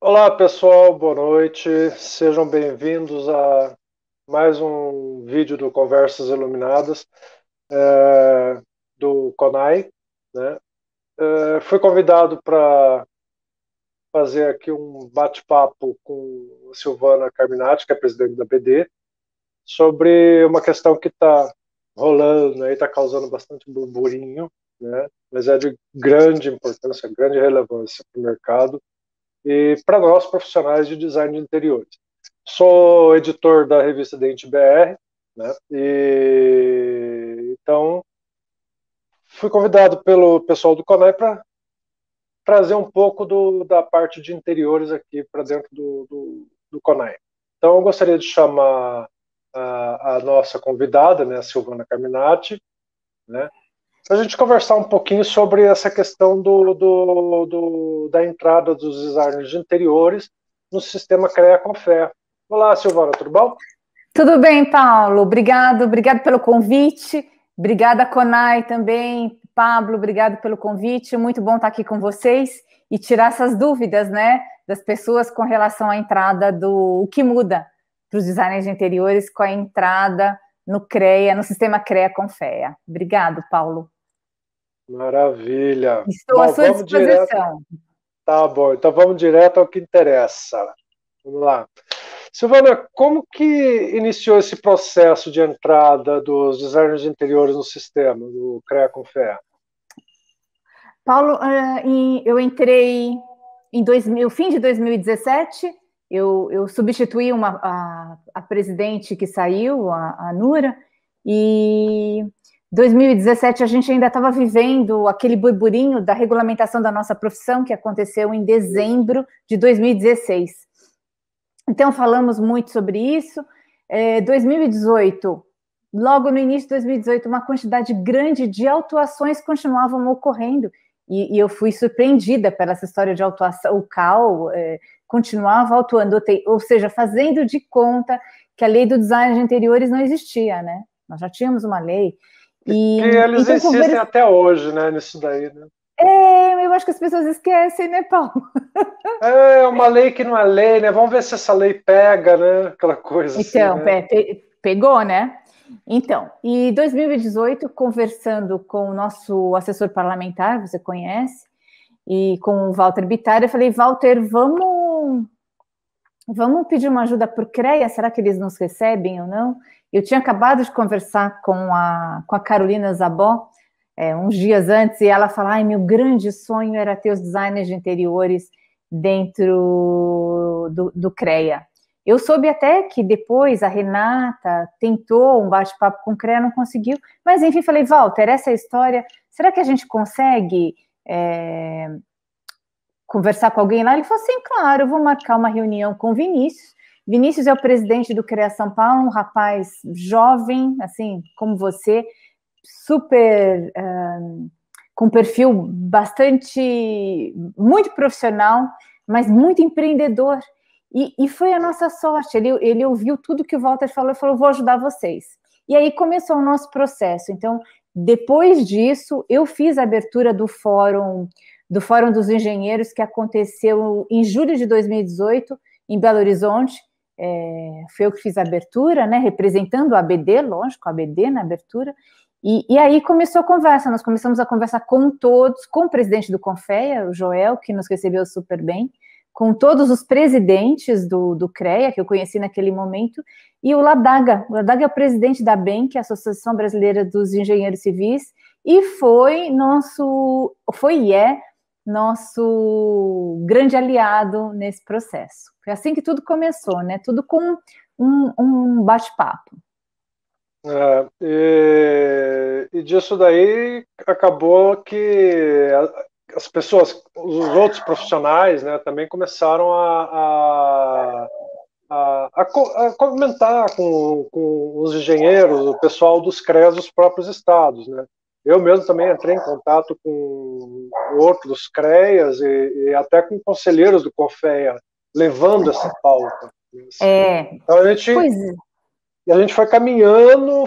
Olá pessoal, boa noite. Sejam bem-vindos a mais um vídeo do Conversas Iluminadas do CONAI, né? Fui convidado para fazer aqui um bate-papo com a Silvana Carminati, que é presidente da BD, sobre uma questão que está rolando aí, está causando bastante burburinho, né? Mas é de grande importância, grande relevância para o mercado e para nós profissionais de design de interiores. Sou editor da revista Dente BR, né? E então fui convidado pelo pessoal do Conai para trazer um pouco da parte de interiores aqui para dentro do Conai. Então eu gostaria de chamar a nossa convidada, né, a Silvana Carminati, né, para a gente conversar um pouquinho sobre essa questão da entrada dos designers de interiores no sistema CREA-CONFEA. Olá, Silvana, tudo bom? Tudo bem, Paulo? Obrigado pelo convite. Obrigada, Conai, também. Pablo, obrigado pelo convite. Muito bom estar aqui com vocês e tirar essas dúvidas, né, das pessoas com relação à entrada do o que muda para os designers de interiores com a entrada no CREA, no sistema CREA-CONFEA. Obrigado, Paulo. Maravilha. Estou à Bom, sua vamos direto. disposição. Tá bom, então vamos direto ao que interessa. Vamos lá. Silvana, como que iniciou esse processo de entrada dos designers de interiores no sistema do CREA com FEA? Paulo, eu entrei em 2000, fim de 2017. Eu substituí a presidente que saiu, a Nura, e 2017 a gente ainda estava vivendo aquele burburinho da regulamentação da nossa profissão que aconteceu em dezembro de 2016. Então falamos muito sobre isso. 2018, logo no início de 2018, uma quantidade grande de autuações continuavam ocorrendo. E eu fui surpreendida pela essa história de autuação. O CAL continuava autuando, ou seja, fazendo de conta que a lei do design de interiores não existia, né? Nós já tínhamos uma lei. Que E eles então insistem até hoje, né, nisso daí, né? eu acho que as pessoas esquecem, né, Paulo? É uma lei que não é lei, né? Vamos ver se essa lei pega, né? Aquela coisa assim, Então, né? pegou, né? Então, em 2018, conversando com o nosso assessor parlamentar, você conhece, e com o Walter Bittar, eu falei, Walter, vamos pedir uma ajuda por CREA, será que eles nos recebem ou não? Eu tinha acabado de conversar com a Carolina Zabó, uns dias antes, e ela falou, ai, meu grande sonho era ter os designers de interiores dentro do CREA. Eu soube até que depois a Renata tentou um bate-papo com o CREA, não conseguiu, mas enfim, falei, Walter, essa é a história, será que a gente consegue conversar com alguém lá? Ele falou assim, claro, eu vou marcar uma reunião com o Vinícius. Vinícius é o presidente do CREA São Paulo, um rapaz jovem, assim, como você, super, com perfil bastante, muito profissional, mas muito empreendedor. E foi a nossa sorte, ele ouviu tudo que o Walter falou e falou, vou ajudar vocês. E aí começou o nosso processo. Então, depois disso, eu fiz a abertura do Fórum dos Engenheiros, que aconteceu em julho de 2018, em Belo Horizonte. Foi eu que fiz a abertura, né, representando a ABD, lógico, a ABD na abertura, e aí começou a conversa, nós começamos a conversar com todos, com o presidente do Confeia, o Joel, que nos recebeu super bem, com todos os presidentes do CREA, que eu conheci naquele momento, e o Ladaga é o presidente da ABEM, que é a Associação Brasileira dos Engenheiros Civis, e foi e é nosso grande aliado nesse processo. Foi assim que tudo começou, né? Tudo com um bate-papo. E disso daí acabou que as pessoas, os outros profissionais, né, também começaram a comentar com os engenheiros, o pessoal dos CREAs dos próprios estados, né? Eu mesmo também entrei em contato com outros CREAs e até com conselheiros do CONFEA, levando essa pauta, né, assim. Então Pois é. a gente foi caminhando,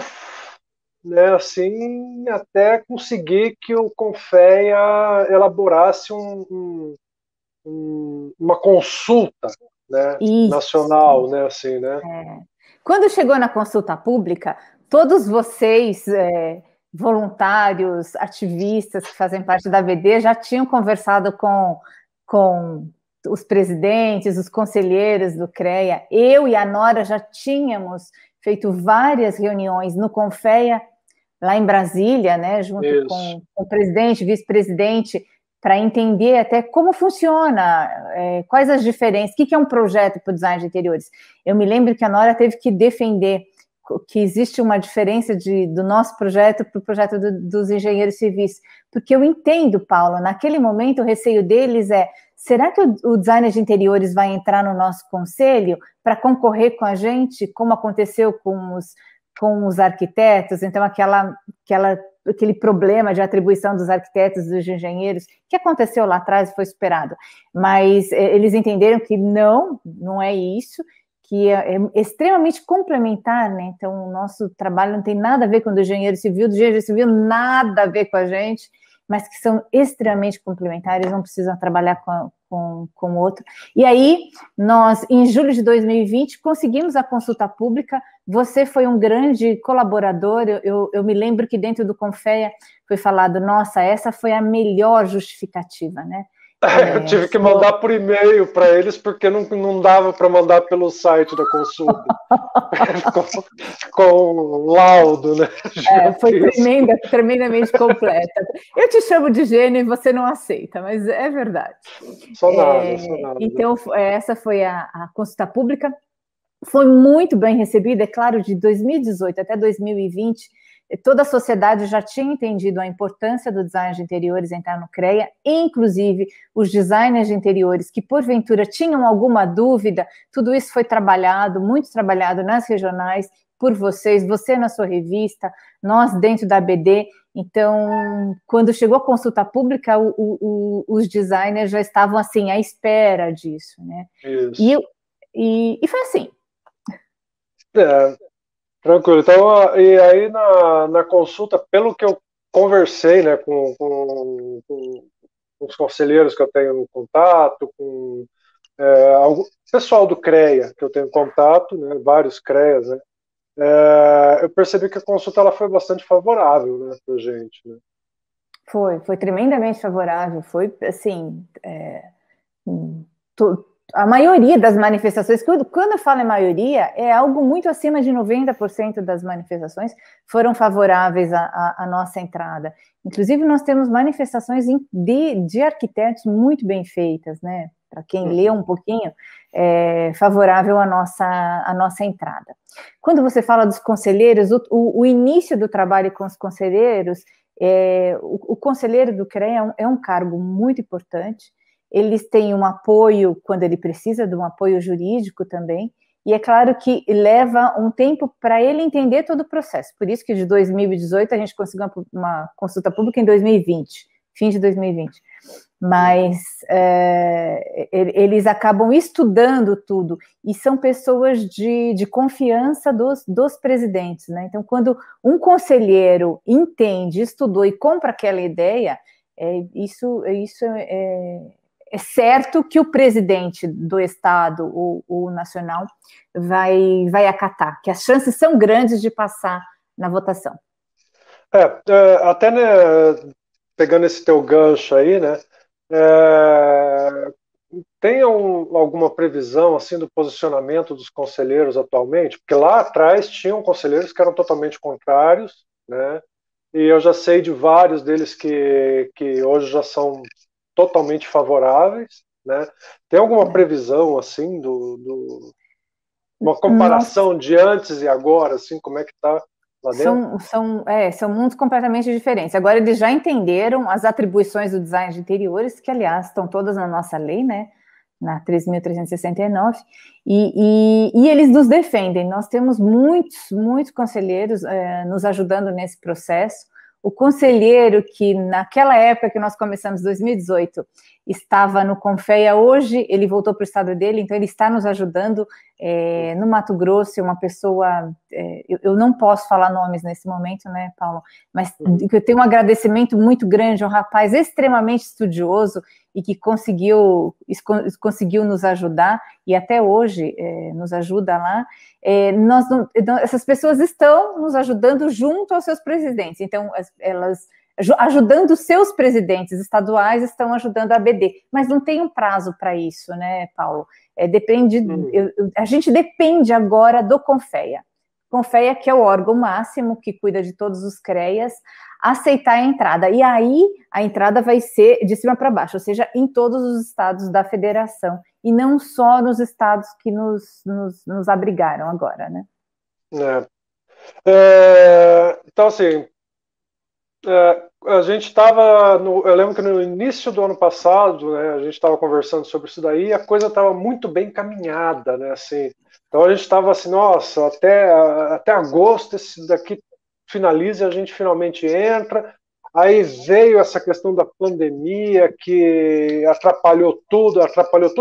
né, assim, até conseguir que o Confeia elaborasse uma consulta, né, nacional, né, assim, né? Quando chegou na consulta pública, todos vocês, voluntários, ativistas que fazem parte da ABD, já tinham conversado com os presidentes, os conselheiros do CREA. Eu e a Nora já tínhamos feito várias reuniões no Confea, lá em Brasília, né, junto com o presidente, vice-presidente, para entender até como funciona, quais as diferenças, o que é um projeto para o design de interiores. Eu me lembro que a Nora teve que defender que existe uma diferença do nosso projeto para o projeto dos engenheiros civis, porque eu entendo, Paulo, naquele momento o receio deles será que o designer de interiores vai entrar no nosso conselho para concorrer com a gente, como aconteceu com os arquitetos? Então, aquele problema de atribuição dos arquitetos, dos engenheiros, que aconteceu lá atrás e foi superado. Mas eles entenderam que não é isso, que é extremamente complementar, né? Então, o nosso trabalho não tem nada a ver com o do engenheiro civil nada a ver com a gente, mas que são extremamente complementares, não precisam trabalhar com o outro. E aí, nós, em julho de 2020, conseguimos a consulta pública. Você foi um grande colaborador. Eu me lembro que dentro do Confea foi falado, nossa, essa foi a melhor justificativa, né? Eu tive que mandar por e-mail para eles, porque não dava para mandar pelo site da consulta. com laudo, né? Foi tremendamente completa. Eu te chamo de gênio e você não aceita, mas é verdade. Só nada. Então, essa foi a consulta pública. Foi muito bem recebida, é claro, de 2018 até 2020, toda a sociedade já tinha entendido a importância do design de interiores entrar no CREA, inclusive os designers de interiores que, porventura, tinham alguma dúvida, tudo isso foi trabalhado, muito trabalhado nas regionais, por vocês, você na sua revista, nós dentro da ABD. Então, quando chegou a consulta pública, os designers já estavam, assim, à espera disso, né? Isso. E foi assim. Tranquilo. Então, e aí na consulta, pelo que eu conversei, né, com os conselheiros que eu tenho contato, com pessoal do CREA que eu tenho contato, né, vários CREAs, né, eu percebi que a consulta ela foi bastante favorável, né, para a gente. Né? Foi tremendamente favorável. Foi assim, a maioria das manifestações, quando eu falo em maioria, é algo muito acima de 90% das manifestações foram favoráveis à nossa entrada. Inclusive, nós temos manifestações de arquitetos muito bem feitas, né? Para quem lê um pouquinho, favorável à nossa entrada. Quando você fala dos conselheiros, o início do trabalho com os conselheiros, o conselheiro do CREA é um cargo muito importante. Eles têm um apoio quando ele precisa de um apoio jurídico também, e é claro que leva um tempo para ele entender todo o processo. Por isso que de 2018 a gente conseguiu uma consulta pública em 2020, fim de 2020. Mas eles acabam estudando tudo, e são pessoas de confiança dos presidentes, né? Então, quando um conselheiro entende, estudou e compra aquela ideia, isso é certo que o presidente do Estado, o nacional, vai acatar, que as chances são grandes de passar na votação. Até, né, pegando esse teu gancho aí, né, tem alguma previsão assim do posicionamento dos conselheiros atualmente? Porque lá atrás tinham conselheiros que eram totalmente contrários, né, e eu já sei de vários deles que hoje já são totalmente favoráveis, né? Tem alguma previsão assim uma comparação de antes e agora, assim, como é que está lá dentro? São mundos completamente diferentes. Agora eles já entenderam as atribuições do design de interiores, que aliás estão todas na nossa lei, né? Na 13.369, e eles nos defendem. Nós temos muitos conselheiros nos ajudando nesse processo. O conselheiro que, naquela época que nós começamos, 2018, estava no Confea, hoje ele voltou para o estado dele, então ele está nos ajudando no Mato Grosso, uma pessoa, eu não posso falar nomes nesse momento, né, Paulo, mas eu tenho um agradecimento muito grande, um rapaz extremamente estudioso, e que conseguiu nos ajudar, e até hoje nos ajuda lá, essas pessoas estão nos ajudando junto aos seus presidentes. Então, elas ajudando os seus presidentes estaduais, estão ajudando a ABD, mas não tem um prazo para isso, né, Paulo? A gente depende agora do CONFEA. CONFEA, que é o órgão máximo que cuida de todos os CREAs, aceitar a entrada. E aí a entrada vai ser de cima para baixo, ou seja, em todos os estados da federação, e não só nos estados que nos abrigaram agora, né? Então, assim, a gente estava, eu lembro que no início do ano passado, né, a gente estava conversando sobre isso daí, e a coisa estava muito bem caminhada, né, assim. Então a gente estava assim, nossa, até agosto esse daqui finaliza e a gente finalmente entra. Aí veio essa questão da pandemia que atrapalhou tudo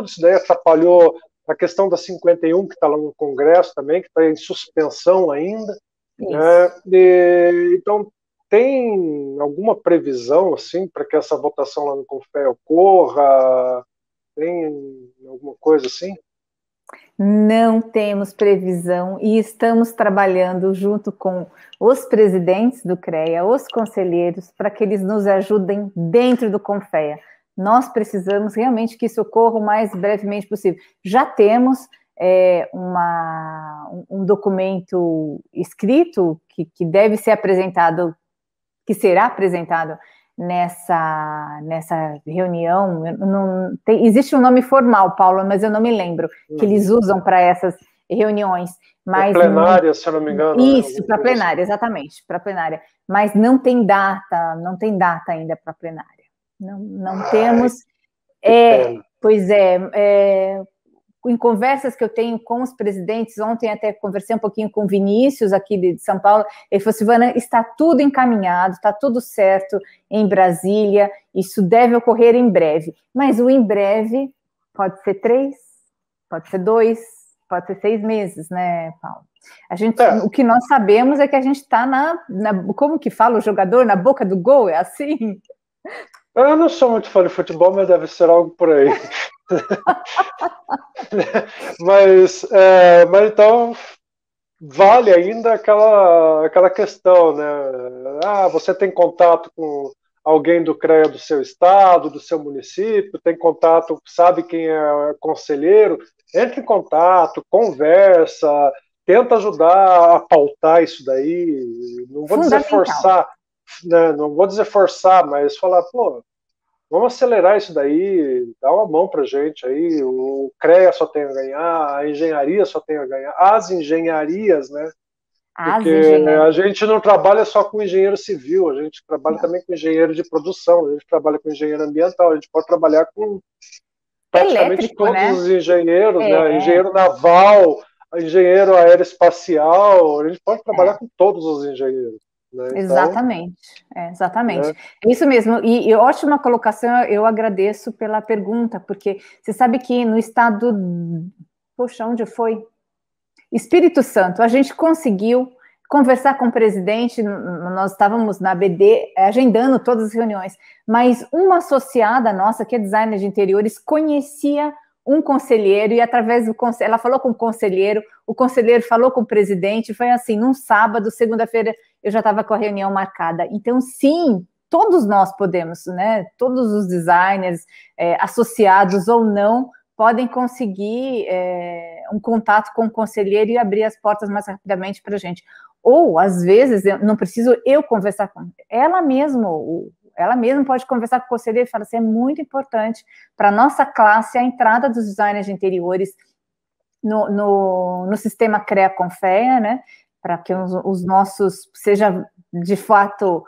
isso daí, atrapalhou a questão da 51, que está lá no Congresso também, que está em suspensão ainda. Então, tem alguma previsão assim para que essa votação lá no CONFEA ocorra? Tem alguma coisa assim? Não temos previsão e estamos trabalhando junto com os presidentes do CREA, os conselheiros, para que eles nos ajudem dentro do CONFEA. Nós precisamos realmente que isso ocorra o mais brevemente possível. Já temos um documento escrito que deve ser apresentado, que será apresentado nessa reunião. Existe um nome formal, Paulo, mas eu não me lembro, que eles usam para essas reuniões. Mas plenária, se eu não me engano. Isso, para plenária, exatamente, para plenária. Mas não tem data ainda para plenária. Não temos. Pois em conversas que eu tenho com os presidentes, ontem até conversei um pouquinho com o Vinícius, aqui de São Paulo, ele falou, Silvana, está tudo encaminhado, está tudo certo em Brasília, isso deve ocorrer em breve, mas o em breve pode ser 3, pode ser 2, pode ser 6 meses, né, Paulo? O que nós sabemos é que a gente está como que fala o jogador, na boca do gol, é assim? Eu não sou muito fã de futebol, mas deve ser algo por aí. mas então vale ainda aquela questão, né? Você tem contato com alguém do CREA do seu estado, do seu município, tem contato, sabe quem é conselheiro, entre em contato, conversa, tenta ajudar a pautar isso daí. Não vou dizer forçar, né? Não vou dizer forçar, mas falar, pô, vamos acelerar isso daí, dá uma mão pra gente aí, o CREA só tem a ganhar, a engenharia só tem a ganhar, as engenharias, né? Porque a gente não trabalha só com engenheiro civil, a gente trabalha também com engenheiro de produção, a gente trabalha com engenheiro ambiental, a gente pode trabalhar com praticamente todos, né? Os engenheiros, né? Engenheiro naval, engenheiro aeroespacial, a gente pode trabalhar com todos os engenheiros. Né? Então, exatamente. É isso mesmo. E ótima colocação, eu agradeço pela pergunta, porque você sabe que no estado, poxa, onde foi? Espírito Santo, a gente conseguiu conversar com o presidente, nós estávamos na BD agendando todas as reuniões, mas uma associada nossa, que é designer de interiores, conhecia um conselheiro, e através do conselheiro, ela falou com o conselheiro falou com o presidente, foi assim, num sábado, segunda-feira, eu já estava com a reunião marcada. Então, sim, todos nós podemos, né? Todos os designers, associados ou não, podem conseguir um contato com o conselheiro e abrir as portas mais rapidamente para a gente. Ou, às vezes, não preciso eu conversar com ela mesma, ela mesma pode conversar com o conselheiro e falar assim, é muito importante para a nossa classe a entrada dos designers de interiores no sistema CREA-CONFEA, né, para que os nossos, seja de fato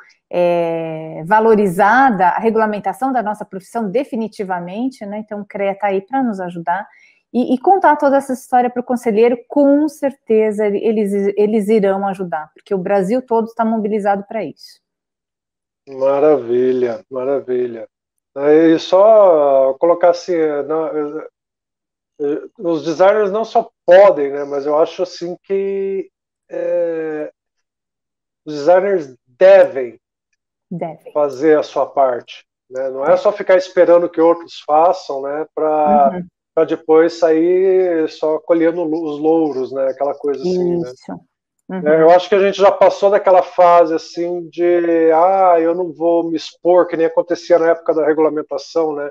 valorizada a regulamentação da nossa profissão definitivamente, né, então o CREA está aí para nos ajudar, e contar toda essa história para o conselheiro, com certeza eles irão ajudar, porque o Brasil todo está mobilizado para isso. Maravilha, maravilha. E só colocar assim, os designers não só podem, né, mas eu acho assim que os designers devem fazer a sua parte, né? Não é só ficar esperando que outros façam, né, para depois sair só colhendo os louros, né, aquela coisa assim, né? Isso. Eu acho que a gente já passou daquela fase assim de eu não vou me expor, que nem acontecia na época da regulamentação, né?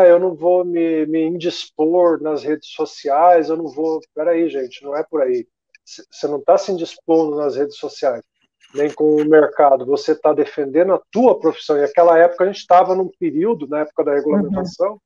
Eu não vou me indispor nas redes sociais, eu não vou. Peraí, gente, não é por aí. Você não está se indispondo nas redes sociais, nem com o mercado, você está defendendo a tua profissão. E naquela época a gente estava num período, na época da regulamentação,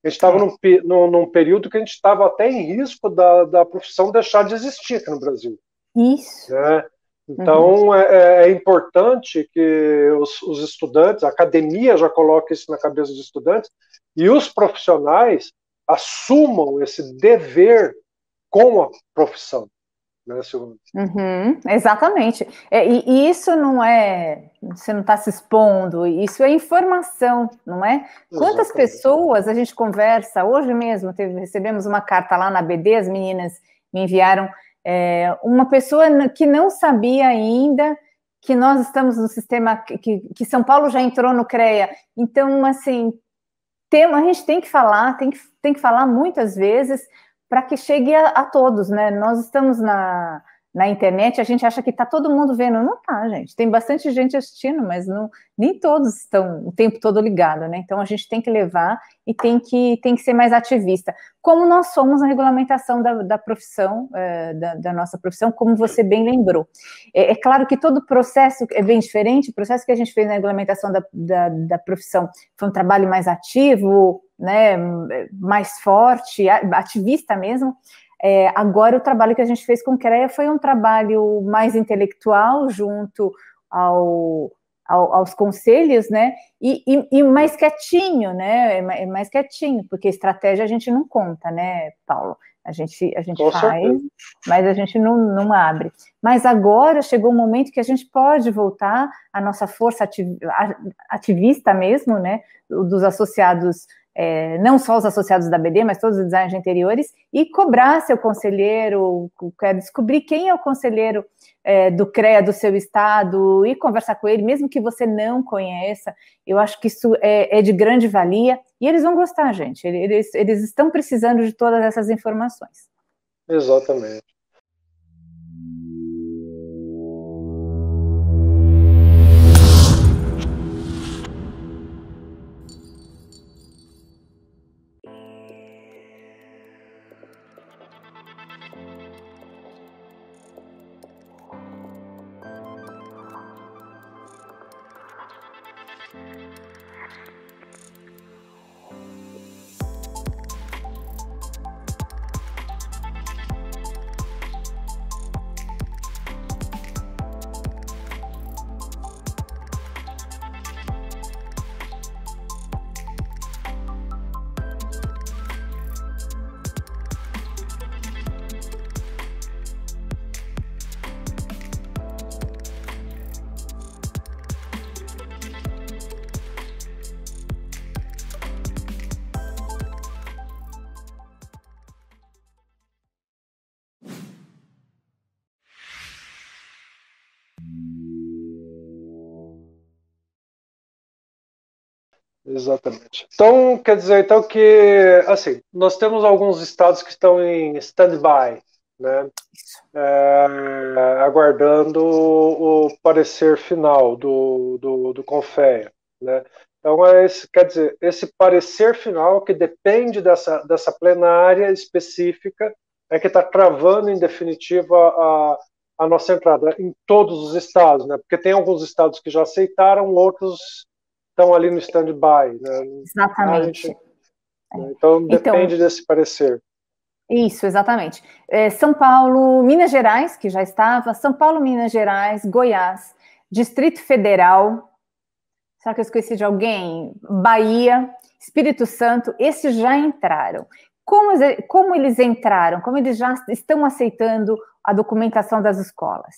a gente estava num período que a gente estava até em risco da profissão deixar de existir aqui no Brasil. Isso. Né? Então, é importante que os estudantes, a academia já coloque isso na cabeça dos estudantes, e os profissionais assumam esse dever com a profissão. Né, Silvana? Exatamente. E isso não é... Você não está se expondo, isso é informação, não é? Quantas pessoas a gente conversa, hoje mesmo recebemos uma carta lá na BD, as meninas me enviaram uma pessoa que não sabia ainda que nós estamos no sistema, que São Paulo já entrou no CREA. Então, assim, a gente tem que falar, tem que falar muitas vezes para que chegue a todos, né? Nós estamos na internet, a gente acha que está todo mundo vendo. Não está, gente. Tem bastante gente assistindo, mas nem todos estão o tempo todo ligados, né? Então, a gente tem que levar e tem que ser mais ativista. Como nós somos na regulamentação da profissão, da nossa profissão, como você bem lembrou. É claro que todo o processo é bem diferente. O processo que a gente fez na regulamentação da profissão foi um trabalho mais ativo, né, mais forte, ativista mesmo. Agora, o trabalho que a gente fez com o CREA foi um trabalho mais intelectual, junto aos conselhos, né, e mais quietinho, né, mais quietinho, porque estratégia a gente não conta, né, Paulo? A gente faz, mas a gente não abre. Mas agora chegou o momento que a gente pode voltar à nossa força ativista mesmo, né, dos associados, não só os associados da BD, mas todos os designers de interiores, e cobrar seu conselheiro, descobrir quem é o conselheiro do CREA do seu estado e conversar com ele, mesmo que você não conheça. Eu acho que isso é de grande valia, e eles vão gostar, gente. Eles estão precisando de todas essas informações. Exatamente. Exatamente. Então, quer dizer então que, assim, nós temos alguns estados que estão em stand-by, né? Aguardando o parecer final do CONFEA, né? Então, quer dizer, esse parecer final que depende dessa plenária específica é que está travando, em definitiva, a nossa entrada em todos os estados, né? Porque tem alguns estados que já aceitaram, outros estão ali no stand-by, né? Exatamente. Então, depende desse parecer. Isso, exatamente. São Paulo, Minas Gerais, que já estava, São Paulo, Minas Gerais, Goiás, Distrito Federal, será que eu esqueci de alguém? Bahia, Espírito Santo, esses já entraram. Como eles entraram? Como eles já estão aceitando a documentação das escolas?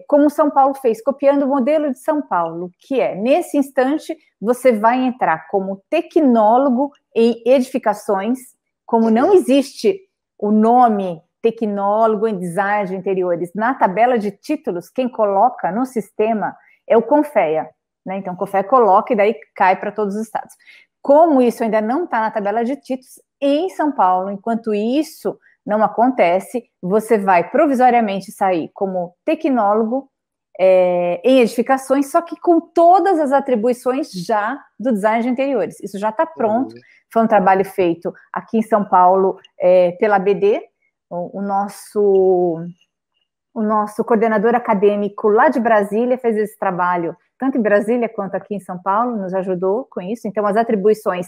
Como São Paulo fez, copiando o modelo de São Paulo, que nesse instante, você vai entrar como tecnólogo em edificações. Como não existe o nome tecnólogo em design de interiores na tabela de títulos, quem coloca no sistema é o CONFEA. né? Então, o CONFEA coloca e daí cai para todos os estados. Como isso ainda não está na tabela de títulos, em São Paulo, enquanto isso não acontece, você vai provisoriamente sair como tecnólogo em edificações, só que com todas as atribuições já do design de interiores. Isso já está pronto. Foi um trabalho feito aqui em São Paulo pela BD, o nosso coordenador acadêmico lá de Brasília fez esse trabalho, tanto em Brasília quanto aqui em São Paulo, nos ajudou com isso. Então, as atribuições,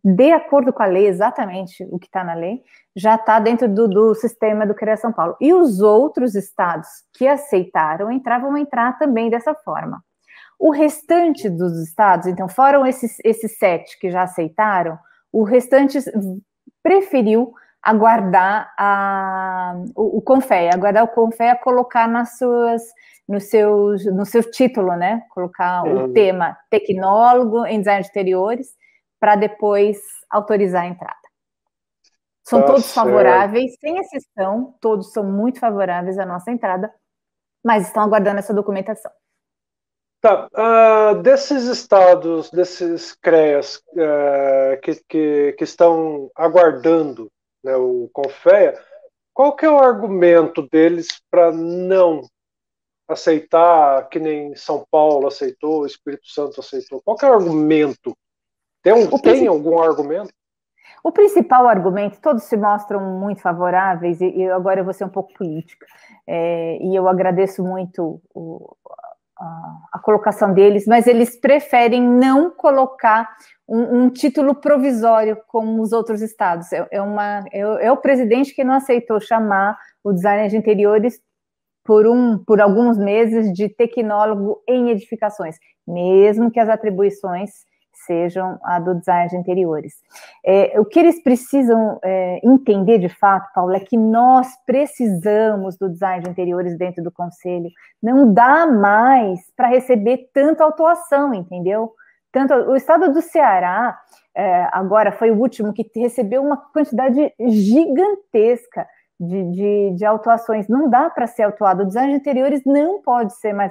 de acordo com a lei, exatamente o que está na lei, já está dentro do sistema do CREA São Paulo. E os outros estados que aceitaram vão entrar também dessa forma. O restante dos estados, então, foram esses 7 que já aceitaram, o restante preferiu aguardar o CONFEA, aguardar o CONFEA colocar no seu título, né? Colocar o tema tecnólogo em design de interiores para depois autorizar a entrada. São todos favoráveis, sem exceção, todos são muito favoráveis à nossa entrada, mas estão aguardando essa documentação. Tá, desses estados, desses CREAs que estão aguardando, né, o CONFEA, qual que é o argumento deles para não aceitar, que nem São Paulo aceitou, Espírito Santo aceitou? Qual que é o argumento? Tem algum argumento? O principal argumento, todos se mostram muito favoráveis, e agora eu vou ser um pouco política, e eu agradeço muito a colocação deles, mas eles preferem não colocar um título provisório como os outros estados. É o presidente que não aceitou chamar o designer de interiores por alguns meses de tecnólogo em edificações, mesmo que as atribuições sejam a do design de interiores. O que eles precisam entender, de fato, Paulo, é que nós precisamos do design de interiores dentro do Conselho. Não dá mais para receber tanta autuação, entendeu? O estado do Ceará, agora foi o último que recebeu uma quantidade gigantesca de autuações. Não dá para ser autuado. O design de interiores não pode ser mais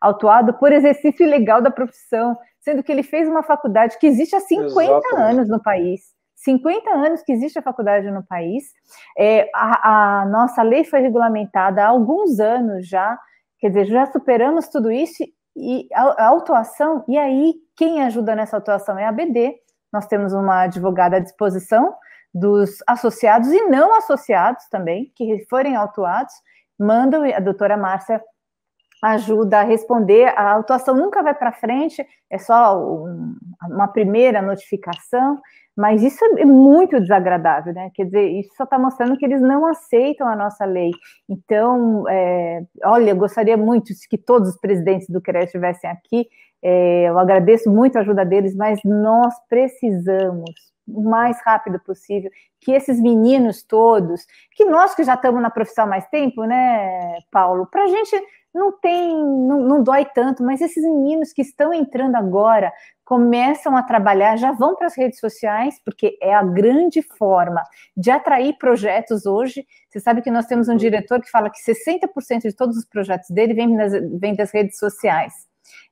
autuado por exercício ilegal da profissão, sendo que ele fez uma faculdade que existe há 50 anos no país. 50 anos que existe a faculdade no país. A nossa lei foi regulamentada há alguns anos já, quer dizer, já superamos tudo isso, e a autuação, e aí quem ajuda nessa autuação é a BD. Nós temos uma advogada à disposição dos associados e não associados também, que forem autuados, mandam, a doutora Márcia ajuda a responder. A autuação nunca vai para frente, é só uma primeira notificação, mas isso é muito desagradável, né? Quer dizer, isso só está mostrando que eles não aceitam a nossa lei. Então, olha, eu gostaria muito que todos os presidentes do CREA estivessem aqui, eu agradeço muito a ajuda deles, mas nós precisamos, o mais rápido possível, que esses meninos todos, que nós que já estamos na profissão há mais tempo, né, Paulo, para a gente não dói tanto, mas esses meninos que estão entrando agora, começam a trabalhar, já vão para as redes sociais, porque é a grande forma de atrair projetos hoje. Você sabe que nós temos um diretor que fala que 60% de todos os projetos dele vem das redes sociais.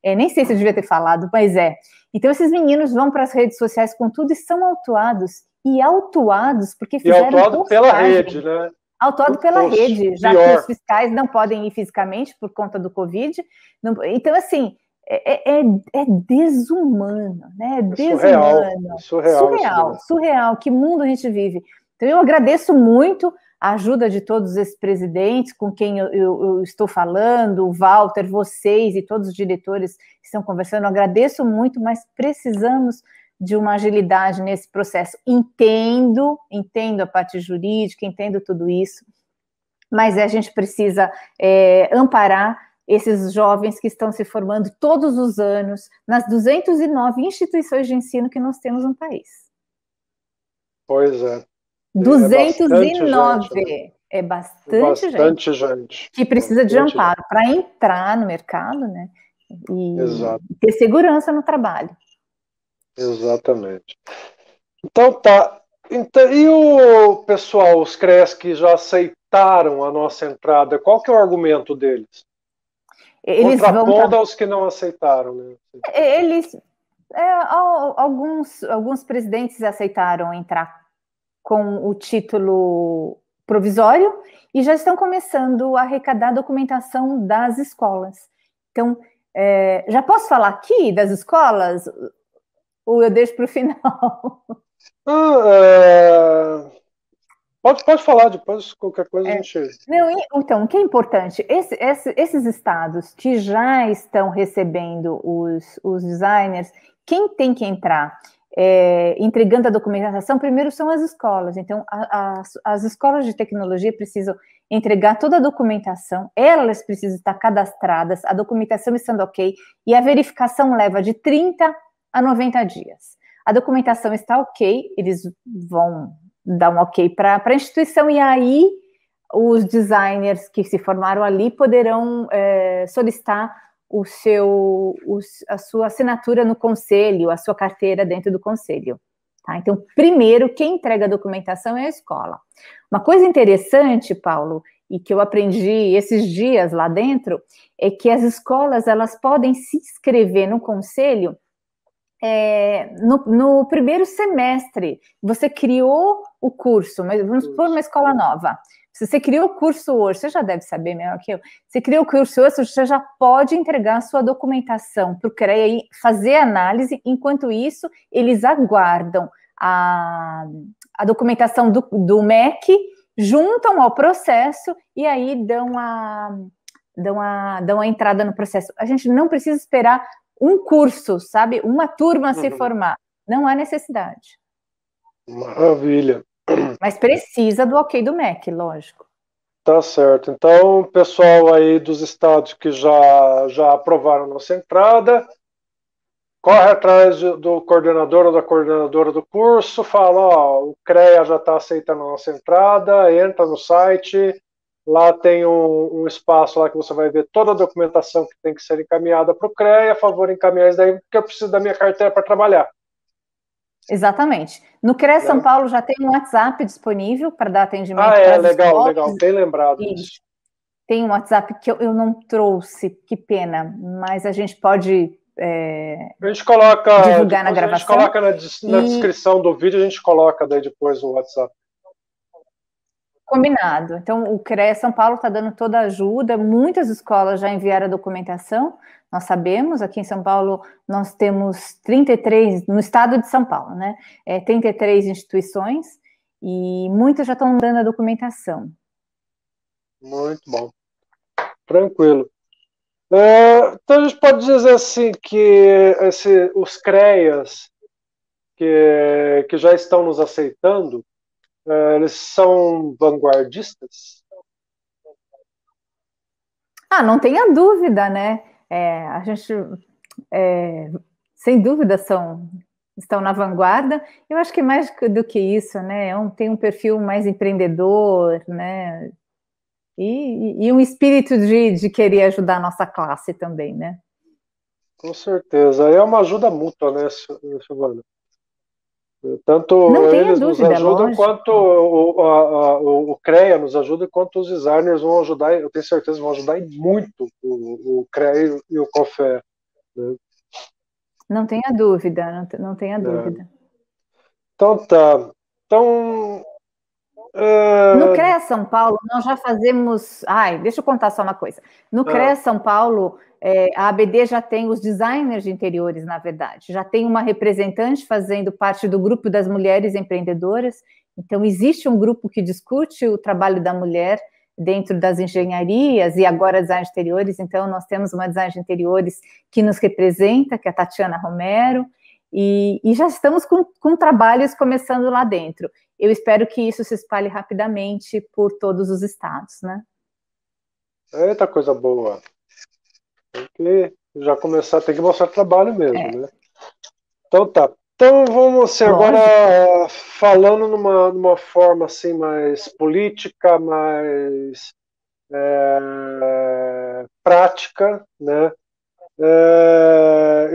Nem sei se eu devia ter falado, mas é. Então, esses meninos vão para as redes sociais com tudo e são autuados. E autuados porque fizeram autuado pela rede, né? Autuado pela rede, já que os fiscais não podem ir fisicamente por conta do Covid. Então, assim, é desumano, né? É desumano. Surreal. Que mundo a gente vive. Então, eu agradeço muito a ajuda de todos esses presidentes com quem eu estou falando, o Walter, vocês e todos os diretores que estão conversando. Eu agradeço muito, mas precisamos de uma agilidade nesse processo. Entendo a parte jurídica, entendo tudo isso, mas a gente precisa amparar esses jovens que estão se formando todos os anos nas 209 instituições de ensino que nós temos no país. Pois é. 209. É bastante gente. Que precisa de amparo para entrar no mercado, né? E ter segurança no trabalho. Exatamente. Então tá. Então, e o pessoal, os CREAs que já aceitaram a nossa entrada, qual que é o argumento deles? Eles contrapondo aos que não aceitaram, né? Eles, alguns presidentes aceitaram entrar com o título provisório e já estão começando a arrecadar documentação das escolas. Então, já posso falar aqui das escolas? Ou eu deixo para o final? Pode falar, depois qualquer coisa a gente... Não, então, o que é importante, esses estados que já estão recebendo os designers, quem tem que entrar entregando a documentação, primeiro são as escolas. Então, as escolas de tecnologia precisam entregar toda a documentação, elas precisam estar cadastradas, a documentação estando ok, e a verificação leva de 30 a 90 dias. A documentação está ok, eles vão dar um ok para a instituição, e aí os designers que se formaram ali poderão solicitar a sua assinatura no conselho, a sua carteira dentro do conselho. Tá? Então, primeiro, quem entrega a documentação é a escola. Uma coisa interessante, Paulo, e que eu aprendi esses dias lá dentro, é que as escolas elas podem se inscrever no conselho no primeiro semestre. Você criou o curso, mas vamos supor uma escola nova. Se você criou o curso hoje, você já deve saber melhor que eu, você criou o curso hoje, você já pode entregar a sua documentação para o CREA e fazer análise, enquanto isso, eles aguardam a documentação do MEC, juntam ao processo e aí dão a entrada no processo. A gente não precisa esperar um curso, sabe? Uma turma se formar. Não há necessidade. Maravilha. Mas precisa do ok do MEC, lógico. Tá certo. Então, pessoal aí dos estados que já aprovaram nossa entrada, corre atrás do coordenador ou da coordenadora do curso, fala, ó, o CREA já está aceitando a nossa entrada, entra no site, lá tem um espaço lá que você vai ver toda a documentação que tem que ser encaminhada para o CREA, a favor encaminhar isso daí, porque eu preciso da minha carteira para trabalhar. Exatamente. No CREA São Paulo já tem um WhatsApp disponível para dar atendimento para as legal, escolas. legal, bem lembrado disso. Tem um WhatsApp que eu não trouxe, que pena, mas a gente pode a gente coloca, divulgar na gravação. A gente coloca na descrição do vídeo, a gente coloca daí depois o WhatsApp. Combinado. Então, o CREA São Paulo está dando toda a ajuda, muitas escolas já enviaram a documentação, nós sabemos, aqui em São Paulo nós temos 33, no estado de São Paulo, né? 33 instituições e muitas já estão dando a documentação. Muito bom. Tranquilo. Então a gente pode dizer assim que os CREAs que já estão nos aceitando, eles são vanguardistas? Não tenha dúvida, né? A gente, sem dúvida, estão na vanguarda. Eu acho que mais do que isso, né? Tem um perfil mais empreendedor, né? E um espírito de querer ajudar a nossa classe também, né? Com certeza. É uma ajuda mútua, né, Silvana? Tanto não eles dúvida, nos ajudam, lógico. quanto o CREA nos ajuda, quanto os designers vão ajudar, eu tenho certeza, vão ajudar muito o CREA e o CONFER. Né? Não tenha dúvida, não tenha dúvida. Então tá. Então... No CREA São Paulo, nós já fazemos... deixa eu contar só uma coisa. No CREA São Paulo, a ABD já tem os designers de interiores, na verdade. Já tem uma representante fazendo parte do grupo das mulheres empreendedoras. Então, existe um grupo que discute o trabalho da mulher dentro das engenharias e agora design de interiores. Então, nós temos uma design de interiores que nos representa, que é a Tatiana Romero, e já estamos com trabalhos começando lá dentro. Eu espero que isso se espalhe rapidamente por todos os estados, né? Eita, coisa boa. Tem que já começar, tem que mostrar trabalho mesmo, né? Então tá. Então vamos agora falando numa forma assim mais política, mais prática, né?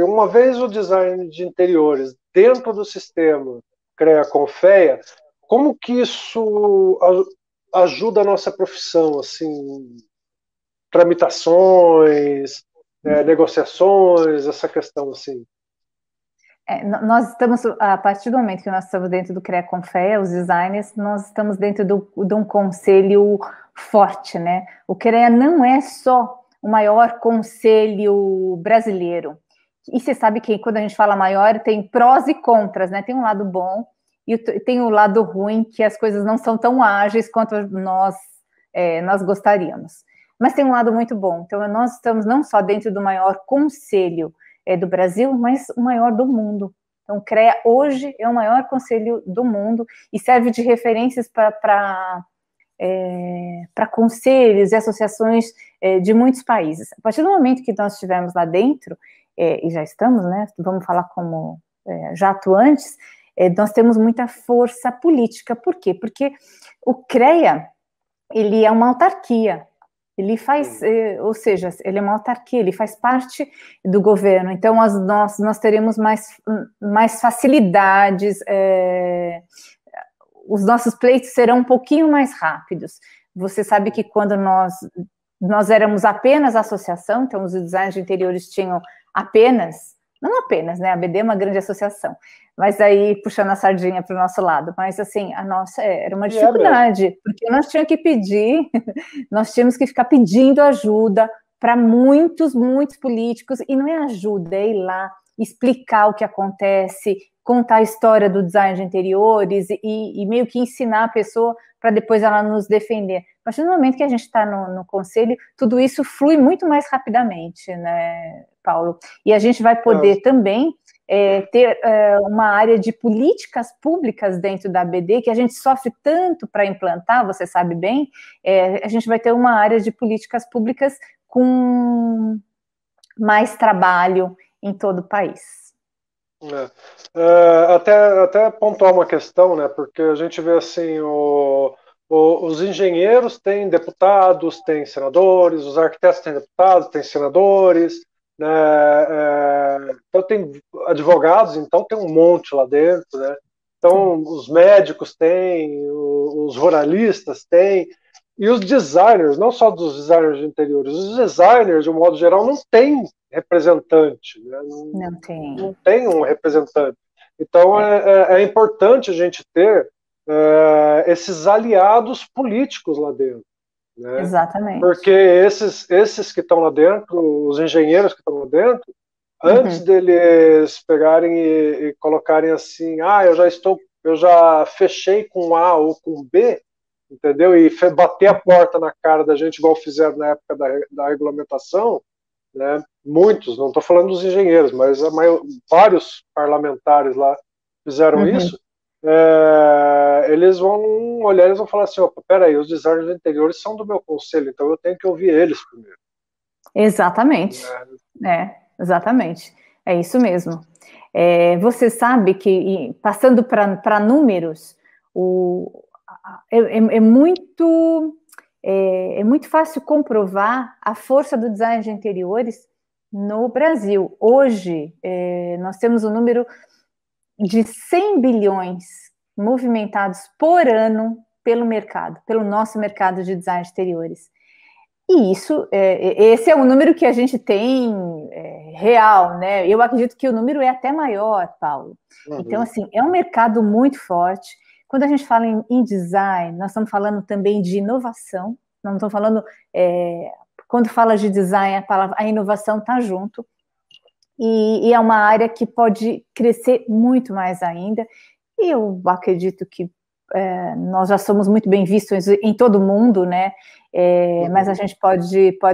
Uma vez o design de interiores dentro do sistema CREA-CONFEA, como que isso ajuda a nossa profissão, assim, tramitações, negociações, essa questão assim. Nós estamos, a partir do momento que nós estamos dentro do CREA Confea, os designers, nós estamos dentro de um conselho forte, né? O CREA não é só o maior conselho brasileiro. E você sabe que quando a gente fala maior, tem prós e contras, né? Tem um lado bom e tem o lado ruim, que as coisas não são tão ágeis quanto nós gostaríamos. Mas tem um lado muito bom. Então, nós estamos não só dentro do maior conselho do Brasil, mas o maior do mundo. Então, o CREA hoje é o maior conselho do mundo e serve de referências para conselhos e associações de muitos países. A partir do momento que nós estivemos lá dentro, e já estamos, né, vamos falar como já atuantes, nós temos muita força política. Por quê? Porque o CREA, ele é uma autarquia. Ele faz, ou seja, ele é uma autarquia, ele faz parte do governo, então nós teremos mais facilidades, os nossos pleitos serão um pouquinho mais rápidos. Você sabe que quando nós éramos apenas associação, então os designers de interiores tinham não apenas, né, a BD é uma grande associação, mas aí puxando a sardinha para o nosso lado, mas assim, a nossa era uma dificuldade, porque nós tínhamos que ficar pedindo ajuda para muitos políticos, e não é ajuda, é ir lá, explicar o que acontece, contar a história do design de interiores e meio que ensinar a pessoa para depois ela nos defender. A partir do momento que a gente está no conselho, tudo isso flui muito mais rapidamente, né, Paulo? E a gente vai poder também ter uma área de políticas públicas dentro da ABD, que a gente sofre tanto para implantar, você sabe bem, a gente vai ter uma área de políticas públicas com mais trabalho em todo o país. Até pontuar uma questão, né, porque a gente vê assim, os engenheiros têm deputados, têm senadores, os arquitetos têm deputados, têm senadores, né, então tem advogados, então tem um monte lá dentro, né, então os médicos têm, os ruralistas têm, e os designers, não só dos designers de interiores, os designers, de um modo geral, não têm representante, né? Não tem um representante. Então é importante a gente ter esses aliados políticos lá dentro, né? Exatamente. Porque esses que estão lá dentro, os engenheiros que estão lá dentro, antes deles pegarem e colocarem assim, eu já fechei com A ou com B, entendeu? E bater a porta na cara da gente, igual fizeram na época da regulamentação, né? Muitos, não estou falando dos engenheiros, mas vários parlamentares lá fizeram isso. Eles vão olhar, eles vão falar assim: opa, peraí, os designers interiores são do meu conselho, então eu tenho que ouvir eles primeiro. Exatamente. Exatamente. É isso mesmo. Você sabe que, passando para números, é muito fácil comprovar a força do design de interiores no Brasil. Hoje, nós temos um número de 100 bilhões movimentados por ano pelo nosso mercado de design de interiores. E esse é um número que a gente tem real, né? Eu acredito que o número é até maior, Paulo. Então, assim, é um mercado muito forte. Quando a gente fala em design, nós estamos falando também de inovação. Nós não estamos falando... quando fala de design, a inovação está junto. E é uma área que pode crescer muito mais ainda. E eu acredito que nós já somos muito bem vistos em todo o mundo, né? Mas a gente pode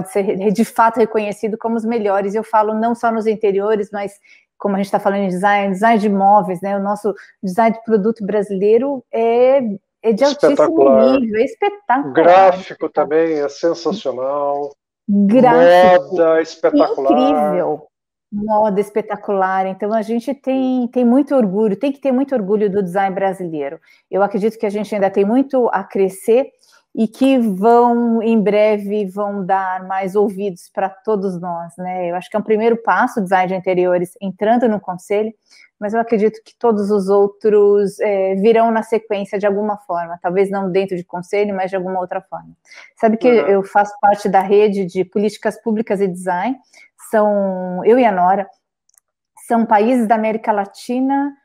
ser de fato reconhecido como os melhores. Eu falo não só nos interiores, mas como a gente está falando em design de imóveis, né? O nosso design de produto brasileiro é de altíssimo nível, é espetacular. Gráfico também é sensacional. Gráfico, moda espetacular. Incrível. Moda espetacular. Então a gente tem muito orgulho, tem que ter muito orgulho do design brasileiro. Eu acredito que a gente ainda tem muito a crescer, e que vão, em breve, vão dar mais ouvidos para todos nós, né? Eu acho que é um primeiro passo o design de interiores entrando no conselho, mas eu acredito que todos os outros virão na sequência de alguma forma, talvez não dentro de conselho, mas de alguma outra forma. Sabe que eu faço parte da rede de políticas públicas e design, eu e a Nora, são países da América Latina,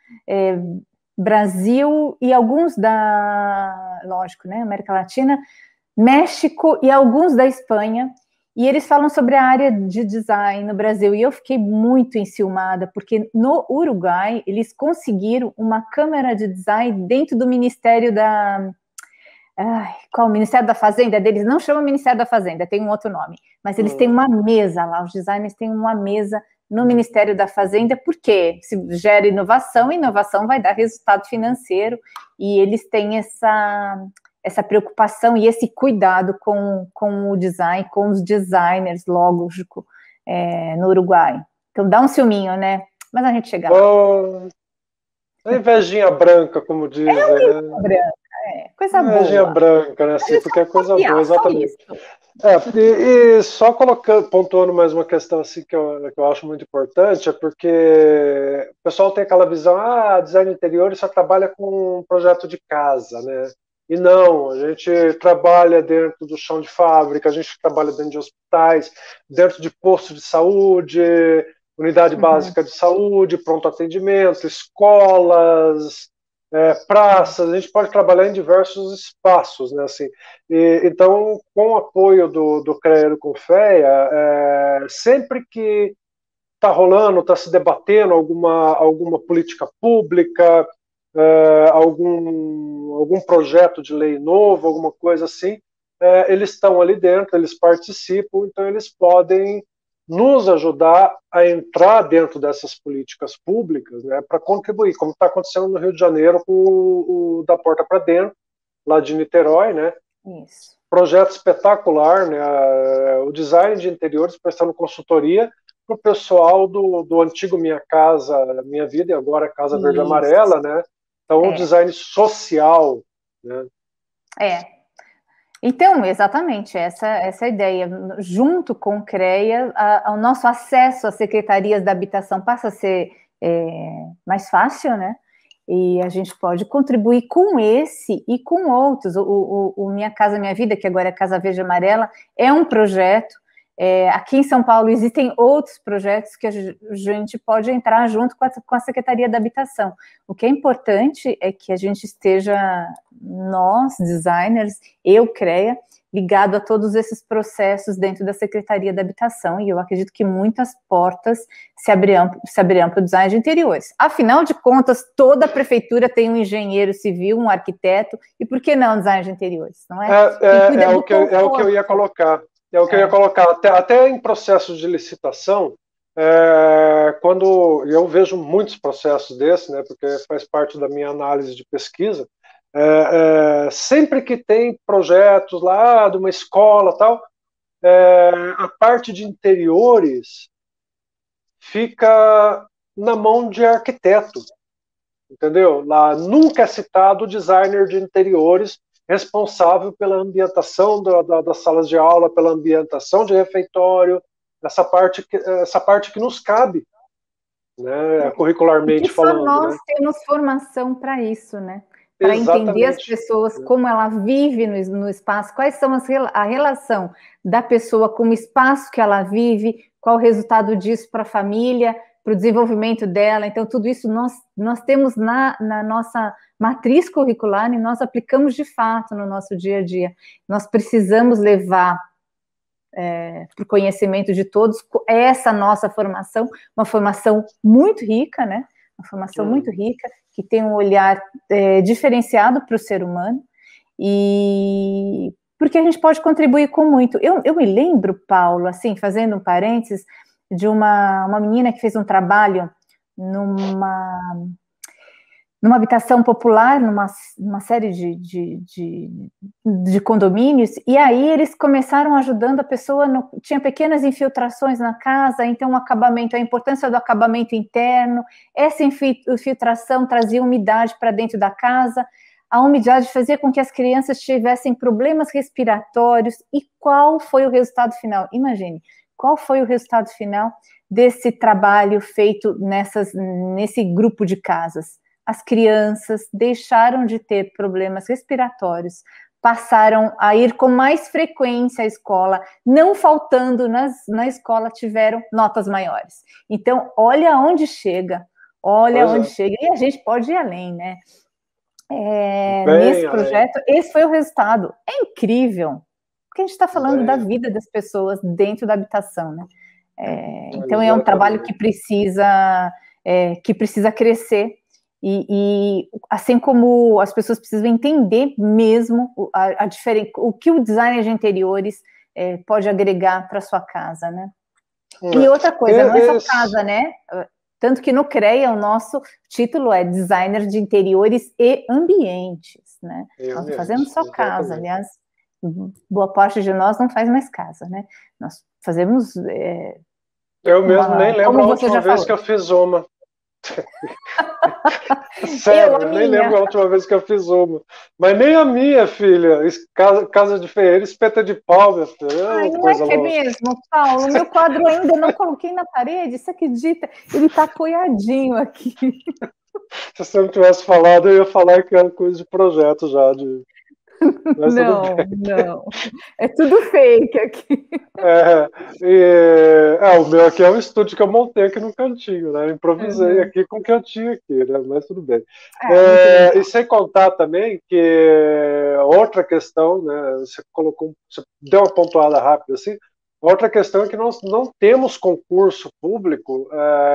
Brasil e alguns lógico, né, América Latina, México e alguns da Espanha, e eles falam sobre a área de design no Brasil, e eu fiquei muito enciumada, porque no Uruguai, eles conseguiram uma câmara de design dentro do Ministério qual? O Ministério da Fazenda deles? Não chama Ministério da Fazenda, tem um outro nome, mas eles têm uma mesa lá, os designers têm uma mesa no Ministério da Fazenda, porque se gera inovação, inovação vai dar resultado financeiro, e eles têm essa preocupação e esse cuidado com o design, com os designers, lógico, no Uruguai. Então dá um ciúminho, né? Mas a gente chega lá. A invejinha branca, como dizem, né? Branca, coisa boa. Invejinha branca, né? Assim, porque é coisa boa, exatamente. E só pontuando mais uma questão assim que eu acho muito importante, é porque o pessoal tem aquela visão, design interior só trabalha com um projeto de casa, né? E não, a gente trabalha dentro do chão de fábrica, a gente trabalha dentro de hospitais, dentro de postos de saúde, unidade básica de saúde, pronto atendimento, escolas, praças, a gente pode trabalhar em diversos espaços, né, assim. Então, com o apoio do CREA e do CONFEA, sempre que está rolando, está se debatendo alguma política pública, algum projeto de lei novo, alguma coisa assim, eles estão ali dentro, eles participam, então eles podem nos ajudar a entrar dentro dessas políticas públicas, né, para contribuir, como está acontecendo no Rio de Janeiro com o Da Porta para Dentro, lá de Niterói, né? Isso. Projeto espetacular, né? O design de interiores prestando consultoria para o pessoal do antigo Minha Casa, Minha Vida, e agora Casa Verde e Amarela, né? Então, o design social, né? Então, exatamente, essa é a ideia. Junto com o CREA, o nosso acesso às secretarias da habitação passa a ser mais fácil, né? E a gente pode contribuir com esse e com outros. O Minha Casa Minha Vida, que agora é Casa Verde e Amarela, é um projeto. Aqui em São Paulo existem outros projetos que a gente pode entrar junto com a Secretaria da Habitação. O que é importante é que a gente esteja, nós, designers, eu, CREA, ligado a todos esses processos dentro da Secretaria da Habitação, e eu acredito que muitas portas se abrirão para o design de interiores. Afinal de contas, toda a prefeitura tem um engenheiro civil, um arquiteto, e por que não design de interiores, não é? É o que eu ia colocar. É o que eu ia colocar. Até em processos de licitação, quando eu vejo muitos processos desses, né, porque faz parte da minha análise de pesquisa, sempre que tem projetos lá de uma escola tal, a parte de interiores fica na mão de arquiteto, entendeu? Lá nunca é citado o designer de interiores responsável pela ambientação das salas de aula, pela ambientação de refeitório, essa parte que nos cabe, né, curricularmente falando. Só nós temos formação para isso, né? Para entender as pessoas, como ela vive no espaço, quais são a relação da pessoa com o espaço que ela vive, qual o resultado disso para a família, para o desenvolvimento dela. Então, tudo isso nós temos na nossa matriz curricular e nós aplicamos de fato no nosso dia a dia. Nós precisamos levar para o conhecimento de todos essa nossa formação, uma formação muito rica, né? Uma formação muito rica, que tem um olhar diferenciado para o ser humano, e porque a gente pode contribuir com muito. Eu me lembro, Paulo, assim, fazendo um parênteses, de uma menina que fez um trabalho numa habitação popular, numa série de condomínios, e aí eles começaram ajudando a pessoa, tinha pequenas infiltrações na casa, então a importância do acabamento interno, essa infiltração trazia umidade para dentro da casa, A umidade fazia com que as crianças tivessem problemas respiratórios. E qual foi o resultado final? Imagine, qual foi o resultado final desse trabalho feito nesse grupo de casas? As crianças deixaram de ter problemas respiratórios, passaram a ir com mais frequência à escola, não faltando na escola, tiveram notas maiores. Então, olha onde chega, chega, e a gente pode ir além, né? Nesse projeto, esse foi o resultado. É incrível, porque a gente está falando da vida das pessoas dentro da habitação, né? Então, é um trabalho que precisa crescer, e assim como as pessoas precisam entender mesmo a diferença, o que o designer de interiores pode agregar para sua casa, né? E outra coisa, não é só casa, né? Tanto que no CREA o nosso título é Designer de Interiores e Ambientes, né? Nós não fazemos só casa, aliás, boa parte de nós não faz mais casa, né? Nós fazemos... eu mesmo nem lembro a última vez que eu fiz uma. Sério, eu nem lembro a última vez que eu fiz uma. Mas nem a minha, filha. Casa de ferreiro, espeta de pau, minha filha. Ai, não é que é mesmo, Paulo? Meu quadro ainda não coloquei na parede, você acredita? Ele está apoiadinho aqui. Se você não tivesse falado, eu ia falar que era coisa de projeto já. Mas não. É tudo fake aqui. O meu aqui é um estúdio que eu montei aqui no cantinho, né? Improvisei aqui com o que eu tinha aqui, né? Mas tudo bem. E sem contar também que outra questão, né? Você deu uma pontuada rápida assim. Outra questão é que nós não temos concurso público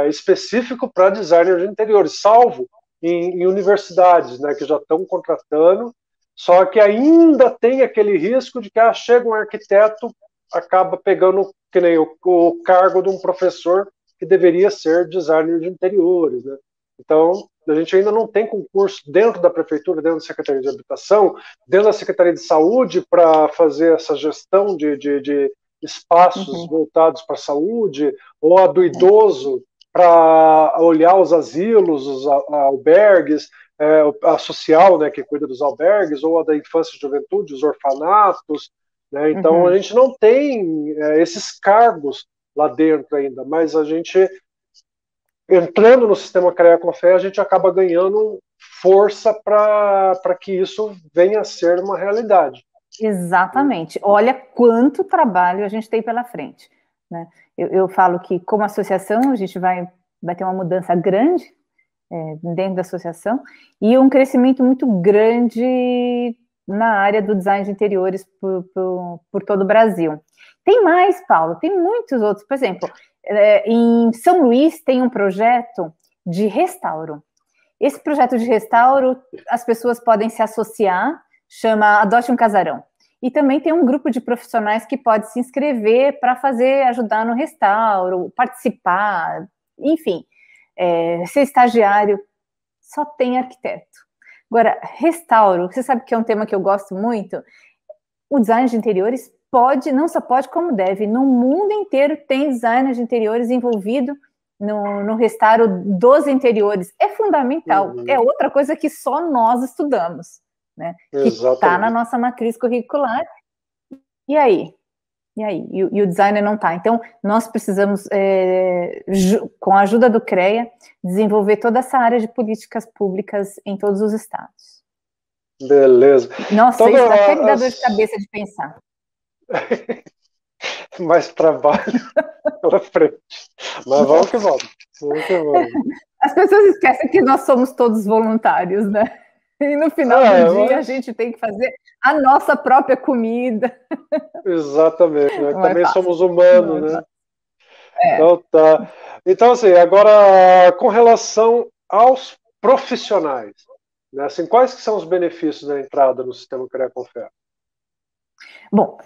específico para designer de interiores, salvo em universidades, né? Que já estão contratando. Só que ainda tem aquele risco de que chega um arquiteto, acaba pegando que nem o cargo de um professor que deveria ser designer de interiores, né? Então, a gente ainda não tem concurso dentro da prefeitura, dentro da Secretaria de Habitação, dentro da Secretaria de Saúde para fazer essa gestão de espaços voltados para a saúde, ou a do idoso para olhar os asilos, os albergues, a social, né, que cuida dos albergues, ou a da infância e juventude, os orfanatos, né? Então a gente não tem esses cargos lá dentro ainda, mas a gente, entrando no sistema CREA com Fé, a gente acaba ganhando força para que isso venha a ser uma realidade. Exatamente. Olha quanto trabalho a gente tem pela frente, né? Eu falo que, como associação, a gente vai ter uma mudança grande dentro da associação, e um crescimento muito grande na área do design de interiores por todo o Brasil. Tem mais, Paulo, tem muitos outros. Por exemplo, em São Luís tem um projeto de restauro. Esse projeto de restauro, as pessoas podem se associar, chama Adote um Casarão. E também tem um grupo de profissionais que pode se inscrever para ajudar no restauro, participar, enfim. Ser estagiário, só tem arquiteto. Agora, restauro, você sabe que é um tema que eu gosto muito? O design de interiores não só pode, como deve. No mundo inteiro tem design de interiores envolvido no restauro dos interiores. É fundamental. É outra coisa que só nós estudamos, né? Que está na nossa matriz curricular. E aí? E o designer não está. Então, nós precisamos, com a ajuda do CREA, desenvolver toda essa área de políticas públicas em todos os estados. Beleza. Nossa, isso até me dá dor de cabeça de pensar. Mais trabalho pela frente. Mas vamos que vamos. As pessoas esquecem que nós somos todos voluntários, né? E no final do dia a gente tem que fazer a nossa própria comida. Exatamente, né? Também somos humanos, né? Então tá. Então, assim, agora com relação aos profissionais, né? Assim, quais que são os benefícios da entrada no sistema CREA com Fé? Bom,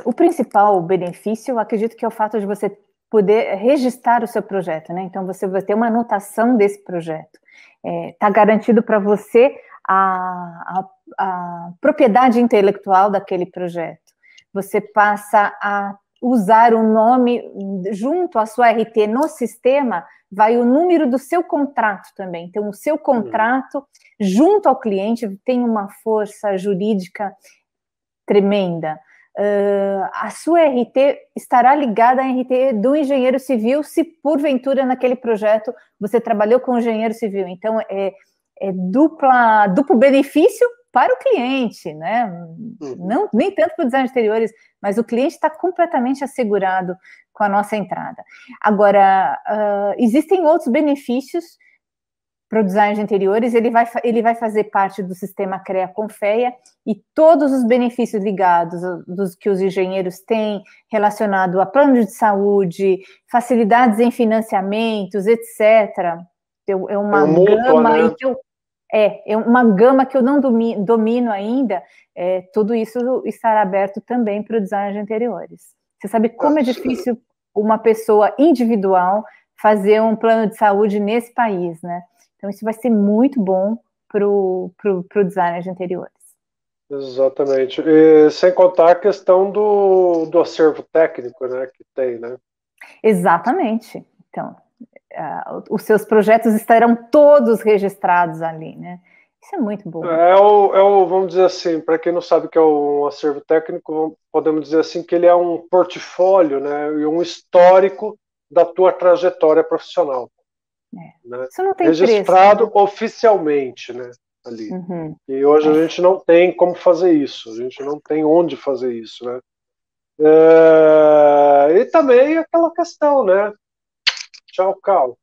o principal benefício, eu acredito que é o fato de você poder registrar o seu projeto, né? Então, você vai ter uma anotação desse projeto. Está garantido para você a propriedade intelectual daquele projeto. Você passa a usar o nome junto à sua RT no sistema, vai o número do seu contrato também. Então, o seu contrato, junto ao cliente, tem uma força jurídica tremenda. A sua RT estará ligada à RT do engenheiro civil, se porventura naquele projeto você trabalhou com o engenheiro civil. Então, é duplo benefício para o cliente, né? Não, nem tanto para o design de interiores, mas o cliente está completamente assegurado com a nossa entrada. Agora, existem outros benefícios para o design de interiores. Ele vai fazer parte do sistema CREA Confeia, e todos os benefícios ligados dos que os engenheiros têm relacionado a plano de saúde, facilidades em financiamentos, etc. É uma gama, né? É uma gama que eu não domino ainda. Tudo isso estará aberto também para o design de interiores. Você sabe como é difícil uma pessoa individual fazer um plano de saúde nesse país, né? Então, isso vai ser muito bom para o design de interiores. Exatamente. E sem contar a questão do acervo técnico, né, que tem, né? Exatamente. Então, os seus projetos estarão todos registrados ali, né? Isso é muito bom. Vamos dizer assim, para quem não sabe o que é um acervo técnico, podemos dizer assim que ele é um portfólio, né, e um histórico da tua trajetória profissional. Né? Isso não tem registrado preço, né? oficialmente, né, ali. E hoje a gente não tem como fazer isso, a gente não tem onde fazer isso, né? E também aquela questão, né? Tchau, Cal.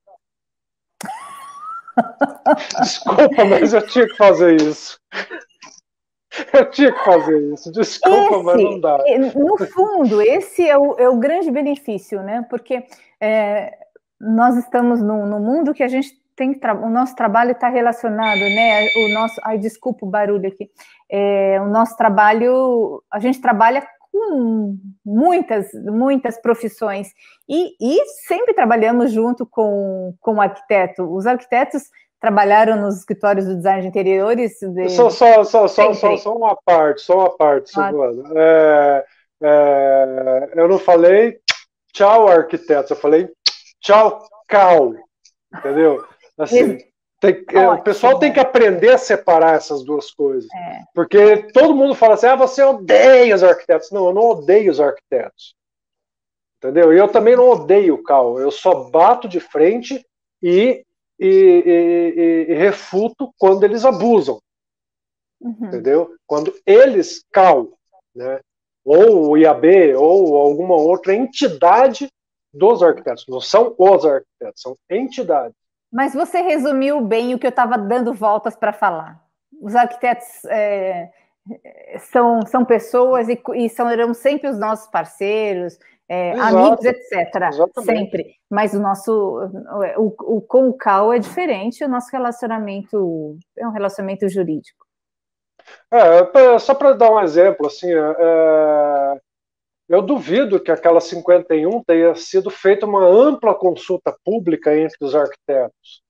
Desculpa, mas eu tinha que fazer isso. Eu tinha que fazer isso. Desculpa, mas não dá. No fundo, esse é o grande benefício, né? Porque nós estamos num mundo que a gente tem o nosso trabalho está relacionado, né? Ai, desculpa o barulho aqui. O nosso trabalho, a gente trabalha com muitas profissões e sempre trabalhamos junto com o arquiteto. Os arquitetos trabalharam nos escritórios do design de interiores. Só uma parte, Silvana. Eu não falei tchau, arquiteto, eu falei tchau, Cal. Entendeu? Assim, o pessoal tem que aprender a separar essas duas coisas. Porque todo mundo fala assim, você odeia os arquitetos. Não, eu não odeio os arquitetos. Entendeu? E eu também não odeio o Cal. Eu só bato de frente e refuto quando eles abusam. Entendeu? Quando eles, Cal, né, ou o IAB, ou alguma outra entidade dos arquitetos, não são os arquitetos, são entidades. Mas você resumiu bem o que eu estava dando voltas para falar. Os arquitetos são pessoas e serão sempre os nossos parceiros, amigos, etc. Exatamente. Sempre. Mas com o Cal é diferente, o nosso relacionamento é um relacionamento jurídico. Só para dar um exemplo, assim, eu duvido que aquela 51 tenha sido feita uma ampla consulta pública entre os arquitetos,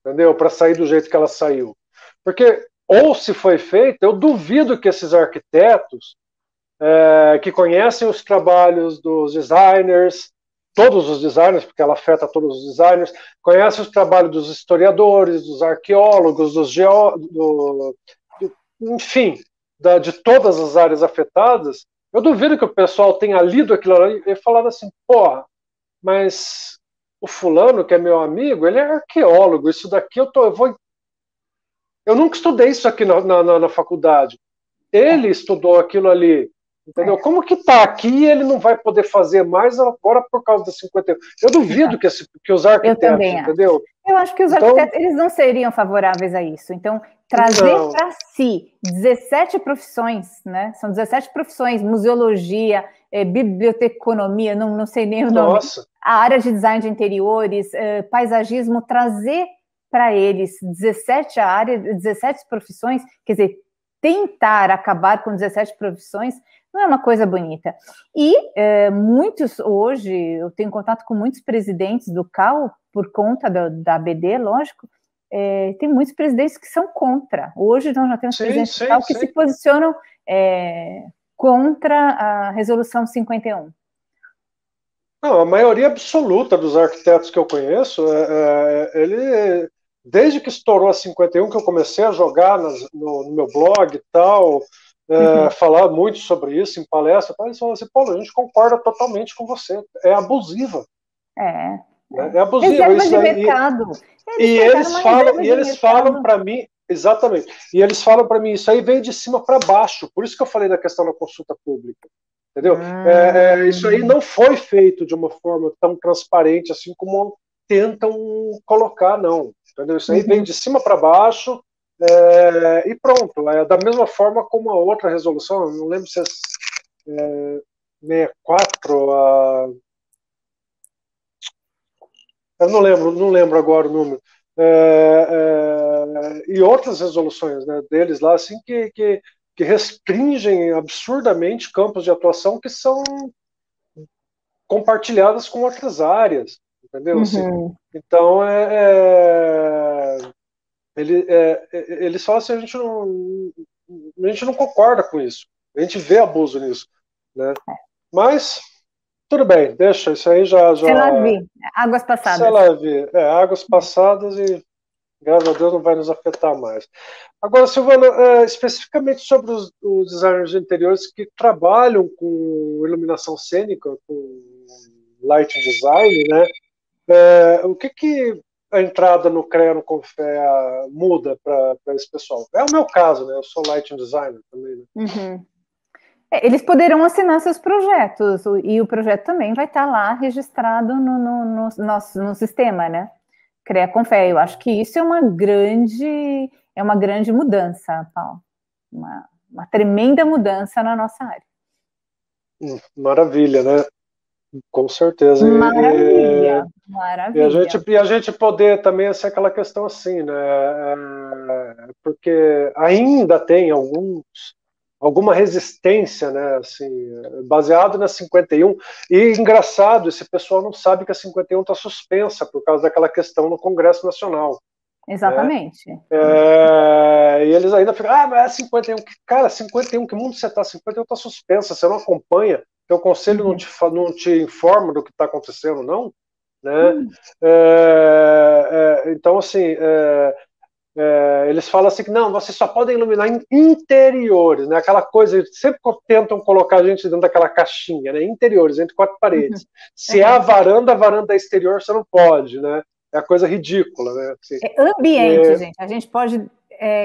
entendeu? Para sair do jeito que ela saiu. Porque, ou se foi feita, eu duvido que esses arquitetos que conhecem os trabalhos dos designers, todos os designers, porque ela afeta todos os designers, conhecem os trabalhos dos historiadores, dos arqueólogos, dos enfim, de todas as áreas afetadas. Eu duvido que o pessoal tenha lido aquilo ali e falado assim, porra, mas o fulano, que é meu amigo, ele é arqueólogo, isso daqui eu nunca estudei isso aqui na faculdade. Ele estudou aquilo ali, entendeu? Como que tá aqui e ele não vai poder fazer mais agora por causa da 51? Eu duvido que os arquitetos, entendeu? Eu acho que os arquitetos, eles não seriam favoráveis a isso. Então, trazer para si 17 profissões, né? São 17 profissões, museologia, biblioteconomia, não sei nem o nome. Nossa. A área de design de interiores, paisagismo, trazer para eles 17 áreas, 17 profissões, quer dizer, tentar acabar com 17 profissões não é uma coisa bonita. E muitos, hoje, eu tenho contato com muitos presidentes do CAL, por conta da ABD, lógico, tem muitos presidentes que são contra. Hoje nós já temos presidentes do CAL que se posicionam contra a resolução 51. Não, a maioria absoluta dos arquitetos que eu conheço, ele, desde que estourou a 51, que eu comecei a jogar no meu blog e tal, Uhum. falar muito sobre isso em palestra, eles falam assim, Paulo, a gente concorda totalmente com você, é abusiva, É, né? É abusiva reserva isso de daí. mercado. E Eles pegaram uma reserva e de eles falam mercado. para mim, exatamente, e eles falam para mim, isso aí veio de cima para baixo, por isso que eu falei da questão da consulta pública. Entendeu? Isso aí Hum, não foi feito de uma forma tão transparente assim como tentam colocar, não. Entendeu? Isso aí veio uhum. de cima para baixo e pronto. Da mesma forma como a outra resolução, eu não lembro se é 64, eu não lembro agora o número. E outras resoluções, né, deles lá, assim, que restringem absurdamente campos de atuação que são compartilhadas com outras áreas, entendeu? Assim, Uhum. então, eles falam assim, a gente não concorda com isso, a gente vê abuso nisso, né? Mas, tudo bem, deixa, isso aí C'est la vie. Águas sei passadas. lá, águas passadas e, graças a Deus, não vai nos afetar mais. Agora, Silvana, especificamente sobre os designers de interiores que trabalham com iluminação cênica, com light design, né? O que a entrada no CREA no Confea muda para esse pessoal? É o meu caso, né? Eu sou lighting designer também, né? Uhum. Eles poderão assinar seus projetos, e o projeto também vai estar lá registrado no sistema, né? CREA Confé. Eu acho que isso é uma grande mudança, Paulo. Uma tremenda mudança na nossa área. Maravilha, né? Com certeza. Maravilha, E maravilha. a gente poder também ser aquela questão assim, né? Porque ainda tem alguma resistência, né? Assim, baseado na 51. E engraçado, esse pessoal não sabe que a 51 está suspensa por causa daquela questão no Congresso Nacional, né? Exatamente. E eles ainda ficam, mas é 51. Cara, 51, que mundo você está? 51 está suspensa, você não acompanha, teu conselho Uhum. não te informa do que está acontecendo, não? Né? Hum. Então, assim, eles falam assim que não, vocês só podem iluminar interiores, né? Aquela coisa, eles sempre tentam colocar a gente dentro daquela caixinha, né? Interiores, entre quatro Uhum. paredes. Se é Uhum. a varanda é exterior, você não pode, né? É a coisa ridícula, né? Assim, Ambiente, gente. A gente pode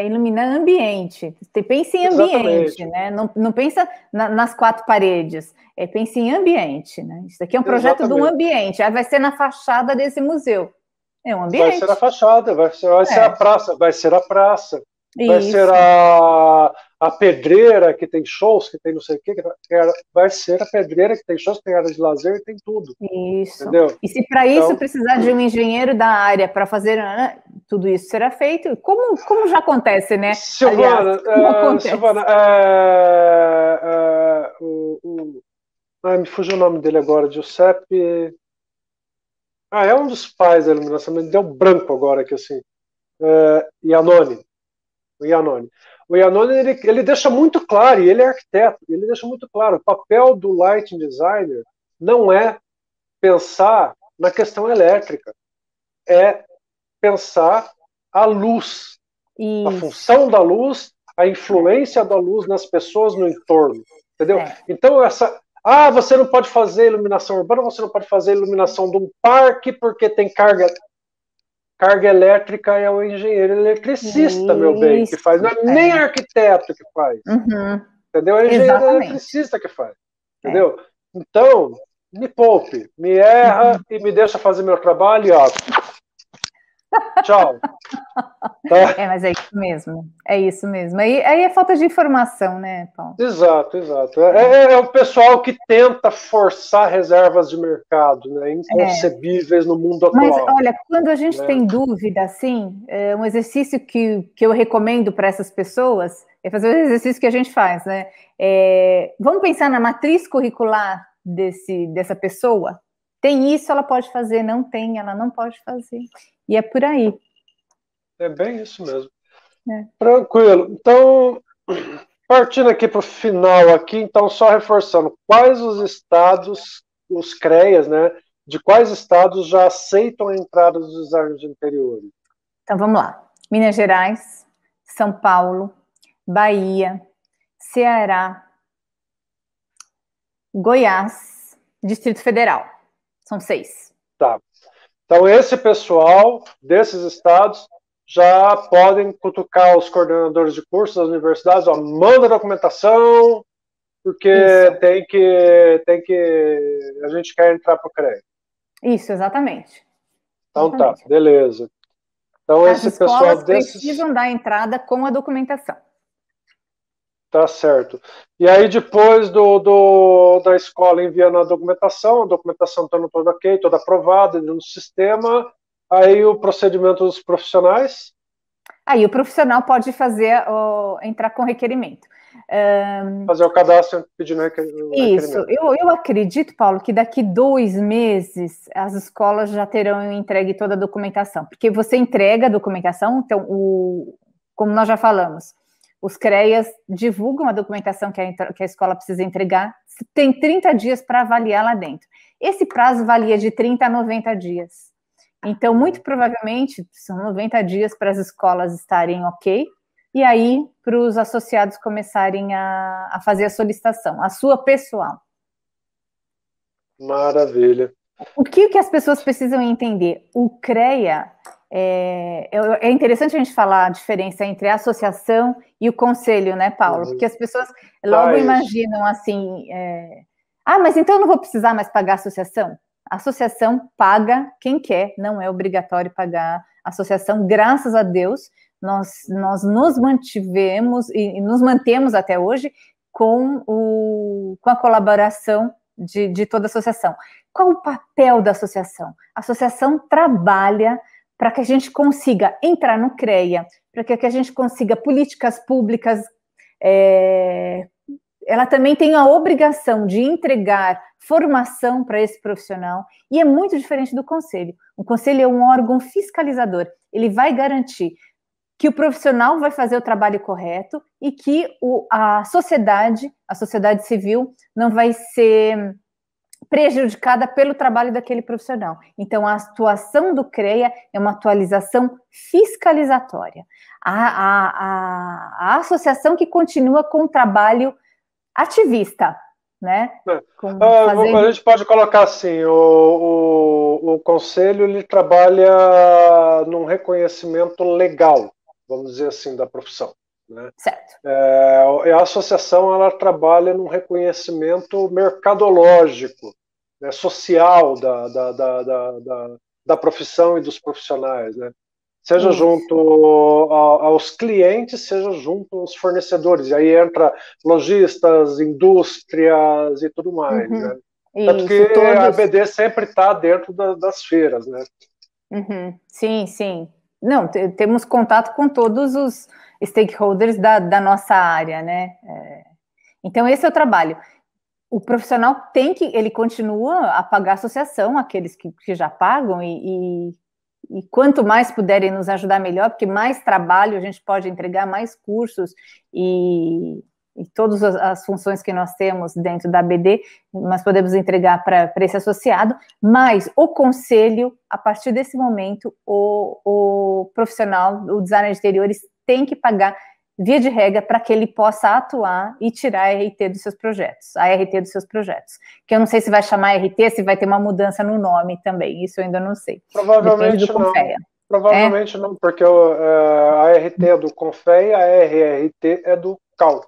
iluminar ambiente. Pense em ambiente, exatamente, né? Não, não pensa nas quatro paredes. Pense em ambiente, né? Isso aqui é um projeto de um exatamente. ambiente. Aí vai ser na fachada desse museu. É um Vai ser a ambiente. fachada, vai ser a É, praça, vai ser a praça, vai ser isso, a pedreira que tem shows, que tem não sei o quê, vai ser a pedreira que tem shows, tem área de lazer e tem tudo, isso. entendeu? E se para isso Então, precisar de um engenheiro da área para fazer, né, tudo isso será feito, como já acontece, né? Aliás, Silvana, como acontece. me fugiu o nome dele agora, Giuseppe. É um dos pais da iluminação, me deu branco agora aqui assim. Iannone. O Iannone. O Iannone, ele deixa muito claro, e ele é arquiteto, ele deixa muito claro, o papel do lighting designer não é pensar na questão elétrica, é pensar a luz, a Isso. função da luz, a influência da luz nas pessoas no entorno, entendeu? É. Então, você não pode fazer iluminação urbana, você não pode fazer iluminação de um parque porque tem carga elétrica, é o engenheiro eletricista, meu bem, que faz, não Isso. é nem arquiteto que faz, Uhum. entendeu? É o engenheiro Exatamente. eletricista que faz, É. entendeu? Então, me poupe, me erra Uhum. e me deixa fazer meu trabalho e ó, tchau. Tá? Mas é isso mesmo. É isso mesmo. Aí é falta de informação, né, Paulo? Exato, exato. É. É o pessoal que tenta forçar reservas de mercado, né, É. inconcebíveis no mundo Mas, atual. olha, quando a gente Né? tem dúvida, assim, um exercício que eu recomendo para essas pessoas é fazer o exercício que a gente faz, né? Vamos pensar na matriz curricular dessa pessoa? Tem isso, ela pode fazer, não tem, ela não pode fazer. E é por aí, É bem isso mesmo. né? Tranquilo. Então, partindo aqui para o final aqui, então só reforçando, quais os estados os CREAs, né, de quais estados já aceitam a entrada dos designers de interiores? Então, vamos lá. Minas Gerais, São Paulo, Bahia, Ceará, Goiás, Distrito Federal. São 6. Tá. Então, esse pessoal desses estados já podem cutucar os coordenadores de cursos das universidades, ó, manda documentação, porque a gente quer entrar para o CREA. Isso, exatamente. Então tá, beleza. Então As escolas precisam dar entrada com a documentação. Tá certo. E aí depois da escola enviando a documentação estando toda ok, toda aprovada no sistema, aí o procedimento dos profissionais? Aí o profissional pode entrar com requerimento. Fazer o cadastro pedindo requerimento. Isso, eu acredito, Paulo, que daqui 2 meses as escolas já terão entregue toda a documentação, porque você entrega a documentação, então, como nós já falamos, os CREAs divulgam a documentação que a escola precisa entregar, tem 30 dias para avaliar lá dentro. Esse prazo varia de 30 a 90 dias. Então, muito provavelmente, são 90 dias para as escolas estarem ok, e aí para os associados começarem a fazer a solicitação, a sua pessoal. Maravilha. O que as pessoas precisam entender? O CREA, é interessante a gente falar a diferença entre a associação e o conselho, né, Paulo? Porque as pessoas logo imaginam assim, mas então eu não vou precisar mais pagar a associação? A associação paga quem quer, não é obrigatório pagar a associação, graças a Deus. Nós nos mantivemos e nos mantemos até hoje com a colaboração de toda a associação. Qual o papel da associação? A associação trabalha para que a gente consiga entrar no CREA, para que a gente consiga políticas públicas. Ela também tem a obrigação de entregar formação para esse profissional, e é muito diferente do conselho. O conselho é um órgão fiscalizador, ele vai garantir que o profissional vai fazer o trabalho correto e que a sociedade civil não vai ser prejudicada pelo trabalho daquele profissional. Então, a atuação do CREA é uma atualização fiscalizatória. A associação que continua com o trabalho ativista, né? A gente pode colocar assim, o conselho ele trabalha num reconhecimento legal, vamos dizer assim, da profissão, né? Certo. A associação ela trabalha num reconhecimento mercadológico, né, social da profissão e dos profissionais, né? Seja junto aos clientes, seja junto aos fornecedores. E aí entra lojistas, indústrias e tudo mais, né? Tanto que a BD sempre está dentro das feiras, né? Sim, sim. Não, temos contato com todos os stakeholders da nossa área, né? Então, esse é o trabalho. O profissional ele continua a pagar a associação, aqueles que já pagam, e quanto mais puderem nos ajudar, melhor, porque mais trabalho a gente pode entregar, mais cursos e todas as funções que nós temos dentro da BD, nós podemos entregar para esse associado, mas o conselho, a partir desse momento, o profissional, o designer de interiores, tem que pagar, via de regra, para que ele possa atuar e tirar a RT dos seus projetos, a RT dos seus projetos. Que eu não sei se vai chamar RT, se vai ter uma mudança no nome também, isso eu ainda não sei. Provavelmente não. Provavelmente não, porque a RT é do Confeia, a RRT é do CAL.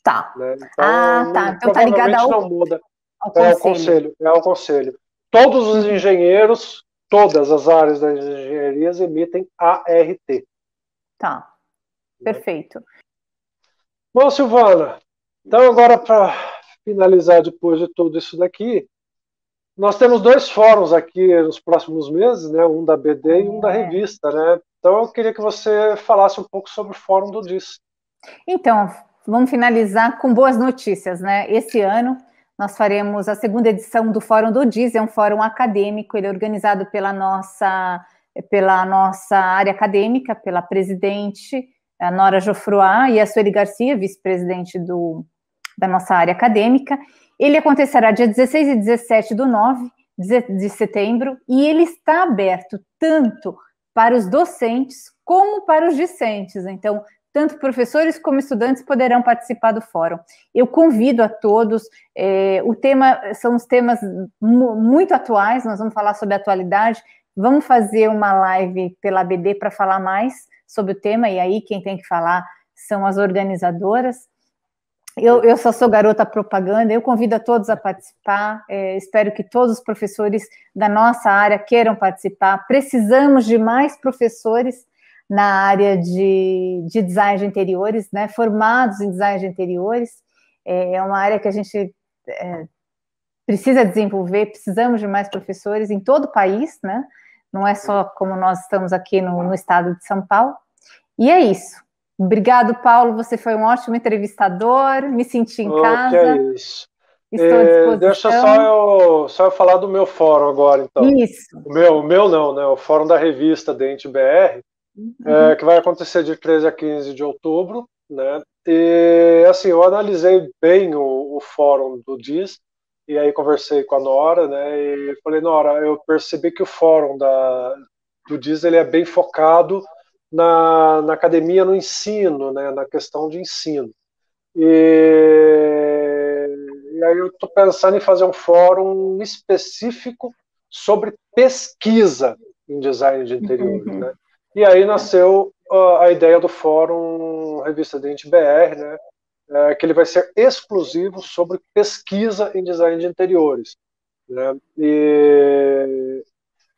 Tá. Né? Então, então tá ligado não muda. ao conselho. É o conselho. Todos os engenheiros, todas as áreas das engenharias emitem ART. Tá. Perfeito. Bom, Silvana, então agora para finalizar depois de tudo isso daqui, nós temos 2 fóruns aqui nos próximos meses, né? Um da BD e um da revista, né? Então eu queria que você falasse um pouco sobre o Fórum do DIS. Então, vamos finalizar com boas notícias, né? Esse ano nós faremos a 2ª edição do Fórum do DIS, é um fórum acadêmico, ele é organizado pela nossa área acadêmica, pela presidente, a Nora Jofroy, e a Sueli Garcia, vice-presidente da nossa área acadêmica, Ele acontecerá dia 16 e 17 do 9 de setembro, e ele está aberto tanto para os docentes como para os discentes. Então, tanto professores como estudantes poderão participar do fórum. Eu convido a todos, o tema são os temas muito atuais, nós vamos falar sobre a atualidade, vamos fazer uma live pela ABD para falar mais sobre o tema, e aí quem tem que falar são as organizadoras. Eu só sou garota propaganda, eu convido a todos a participar, espero que todos os professores da nossa área queiram participar, precisamos de mais professores na área de design de interiores, né, formados em design de interiores, é uma área que a gente precisa desenvolver, precisamos de mais professores em todo o país, né, não é só como nós estamos aqui no estado de São Paulo, e é isso. Obrigado, Paulo, você foi um ótimo entrevistador, me senti em casa. Que é isso. Estou à disposição. Deixa só eu falar do meu fórum agora, então. Isso. O meu não, né? O fórum da revista Dente BR, que vai acontecer de 13 a 15 de outubro, né? E, assim, eu analisei bem o fórum do DIS, e aí conversei com a Nora, né? E falei, Nora, eu percebi que o fórum do DIS, ele é bem focado na academia, no ensino, né, na questão de ensino. E aí eu estou pensando em fazer um fórum específico sobre pesquisa em design de interiores, né? E aí nasceu a ideia do fórum Revista Dente BR, né, que ele vai ser exclusivo sobre pesquisa em design de interiores, né?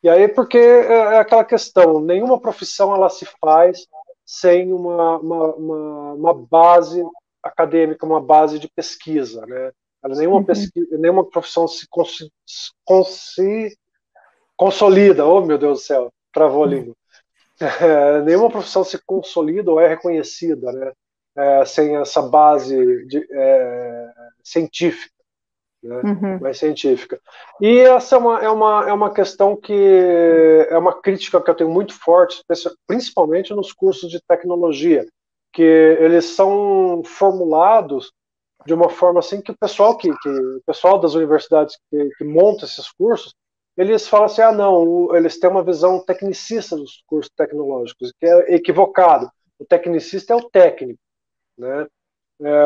E aí, porque é aquela questão, nenhuma profissão ela se faz sem uma base acadêmica, uma base de pesquisa, né? Nenhuma profissão se consolida, oh meu Deus do céu, travou a língua. Nenhuma profissão se consolida ou é reconhecida, né? Sem essa base científica. Né, mais científica. E essa é uma questão que é uma crítica que eu tenho muito forte, principalmente nos cursos de tecnologia, que eles são formulados de uma forma assim que o pessoal das universidades que monta esses cursos, eles falam assim, não, eles têm uma visão tecnicista dos cursos tecnológicos, que é equivocado. O tecnicista é o técnico, né?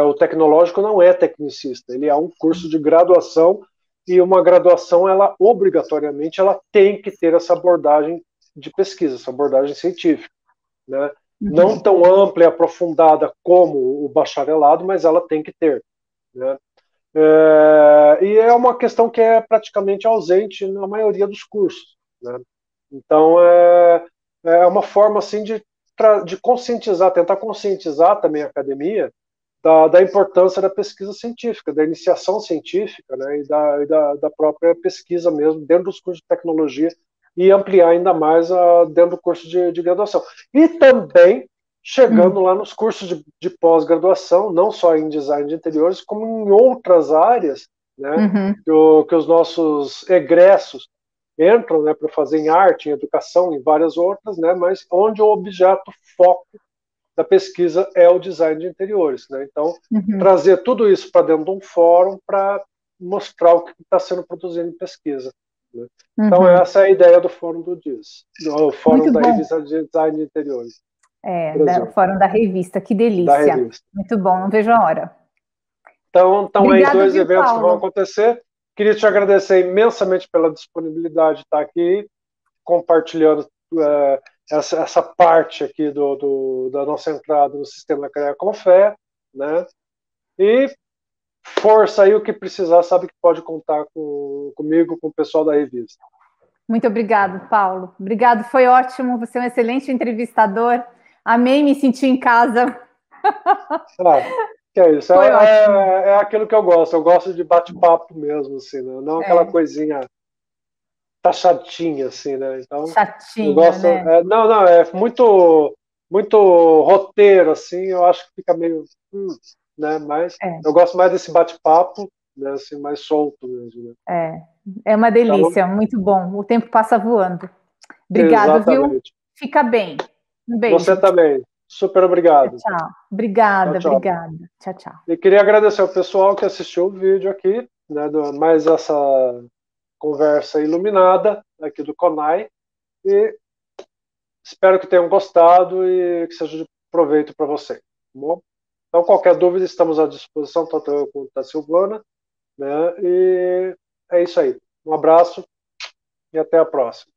O tecnológico não é tecnicista, ele é um curso de graduação, e uma graduação, ela obrigatoriamente ela tem que ter essa abordagem de pesquisa, essa abordagem científica, né? Não tão ampla e aprofundada como o bacharelado, mas ela tem que ter, né? E é uma questão que é praticamente ausente na maioria dos cursos, né? Então é uma forma assim de conscientizar, tentar conscientizar também a academia da importância da pesquisa científica, da iniciação científica, né, e da própria pesquisa mesmo, dentro dos cursos de tecnologia, e ampliar ainda mais dentro do curso de graduação. E também chegando lá nos cursos de pós-graduação, não só em design de interiores, como em outras áreas, né, que os nossos egressos entram, né, para fazer em arte, em educação, em várias outras, né, mas onde o objeto foco da pesquisa é o design de interiores, né? Então, trazer tudo isso para dentro de um fórum para mostrar o que está sendo produzido em pesquisa, né? Então, essa é a ideia do fórum do DIS, o fórum da revista de design de interiores. O fórum da revista, que delícia. Da revista. Muito bom, não vejo a hora. Então aí 2 eventos Paulo. Que vão acontecer. Queria te agradecer imensamente pela disponibilidade de estar aqui, compartilhando essa parte aqui da nossa entrada no sistema CREA com Fé, né? E força aí, o que precisar, sabe que pode contar comigo, com o pessoal da revista. Muito obrigado, Paulo. Obrigado, foi ótimo. Você é um excelente entrevistador. Amei me sentir em casa. Que é isso. É aquilo que eu gosto. Eu gosto de bate-papo mesmo, assim, né? Não aquela coisinha chatinha, assim, né? Então, chatinha, eu gosto, né? Não, é muito roteiro, assim, eu acho que fica meio, né? Mas eu gosto mais desse bate-papo, né? Assim, mais solto mesmo, né? É uma delícia, então, muito bom. O tempo passa voando. Obrigado, exatamente. Viu? Fica bem. Um beijo. Você também. Super obrigado. Tchau. Obrigada, tchau. Obrigada. Tchau, tchau. E queria agradecer ao pessoal que assistiu o vídeo aqui. né, mais essa conversa iluminada aqui do CONAI, e espero que tenham gostado e que seja de proveito para você. Tá bom? Então, qualquer dúvida, estamos à disposição, tanto eu quanto a Silvana, né? E é isso aí. Um abraço e até a próxima.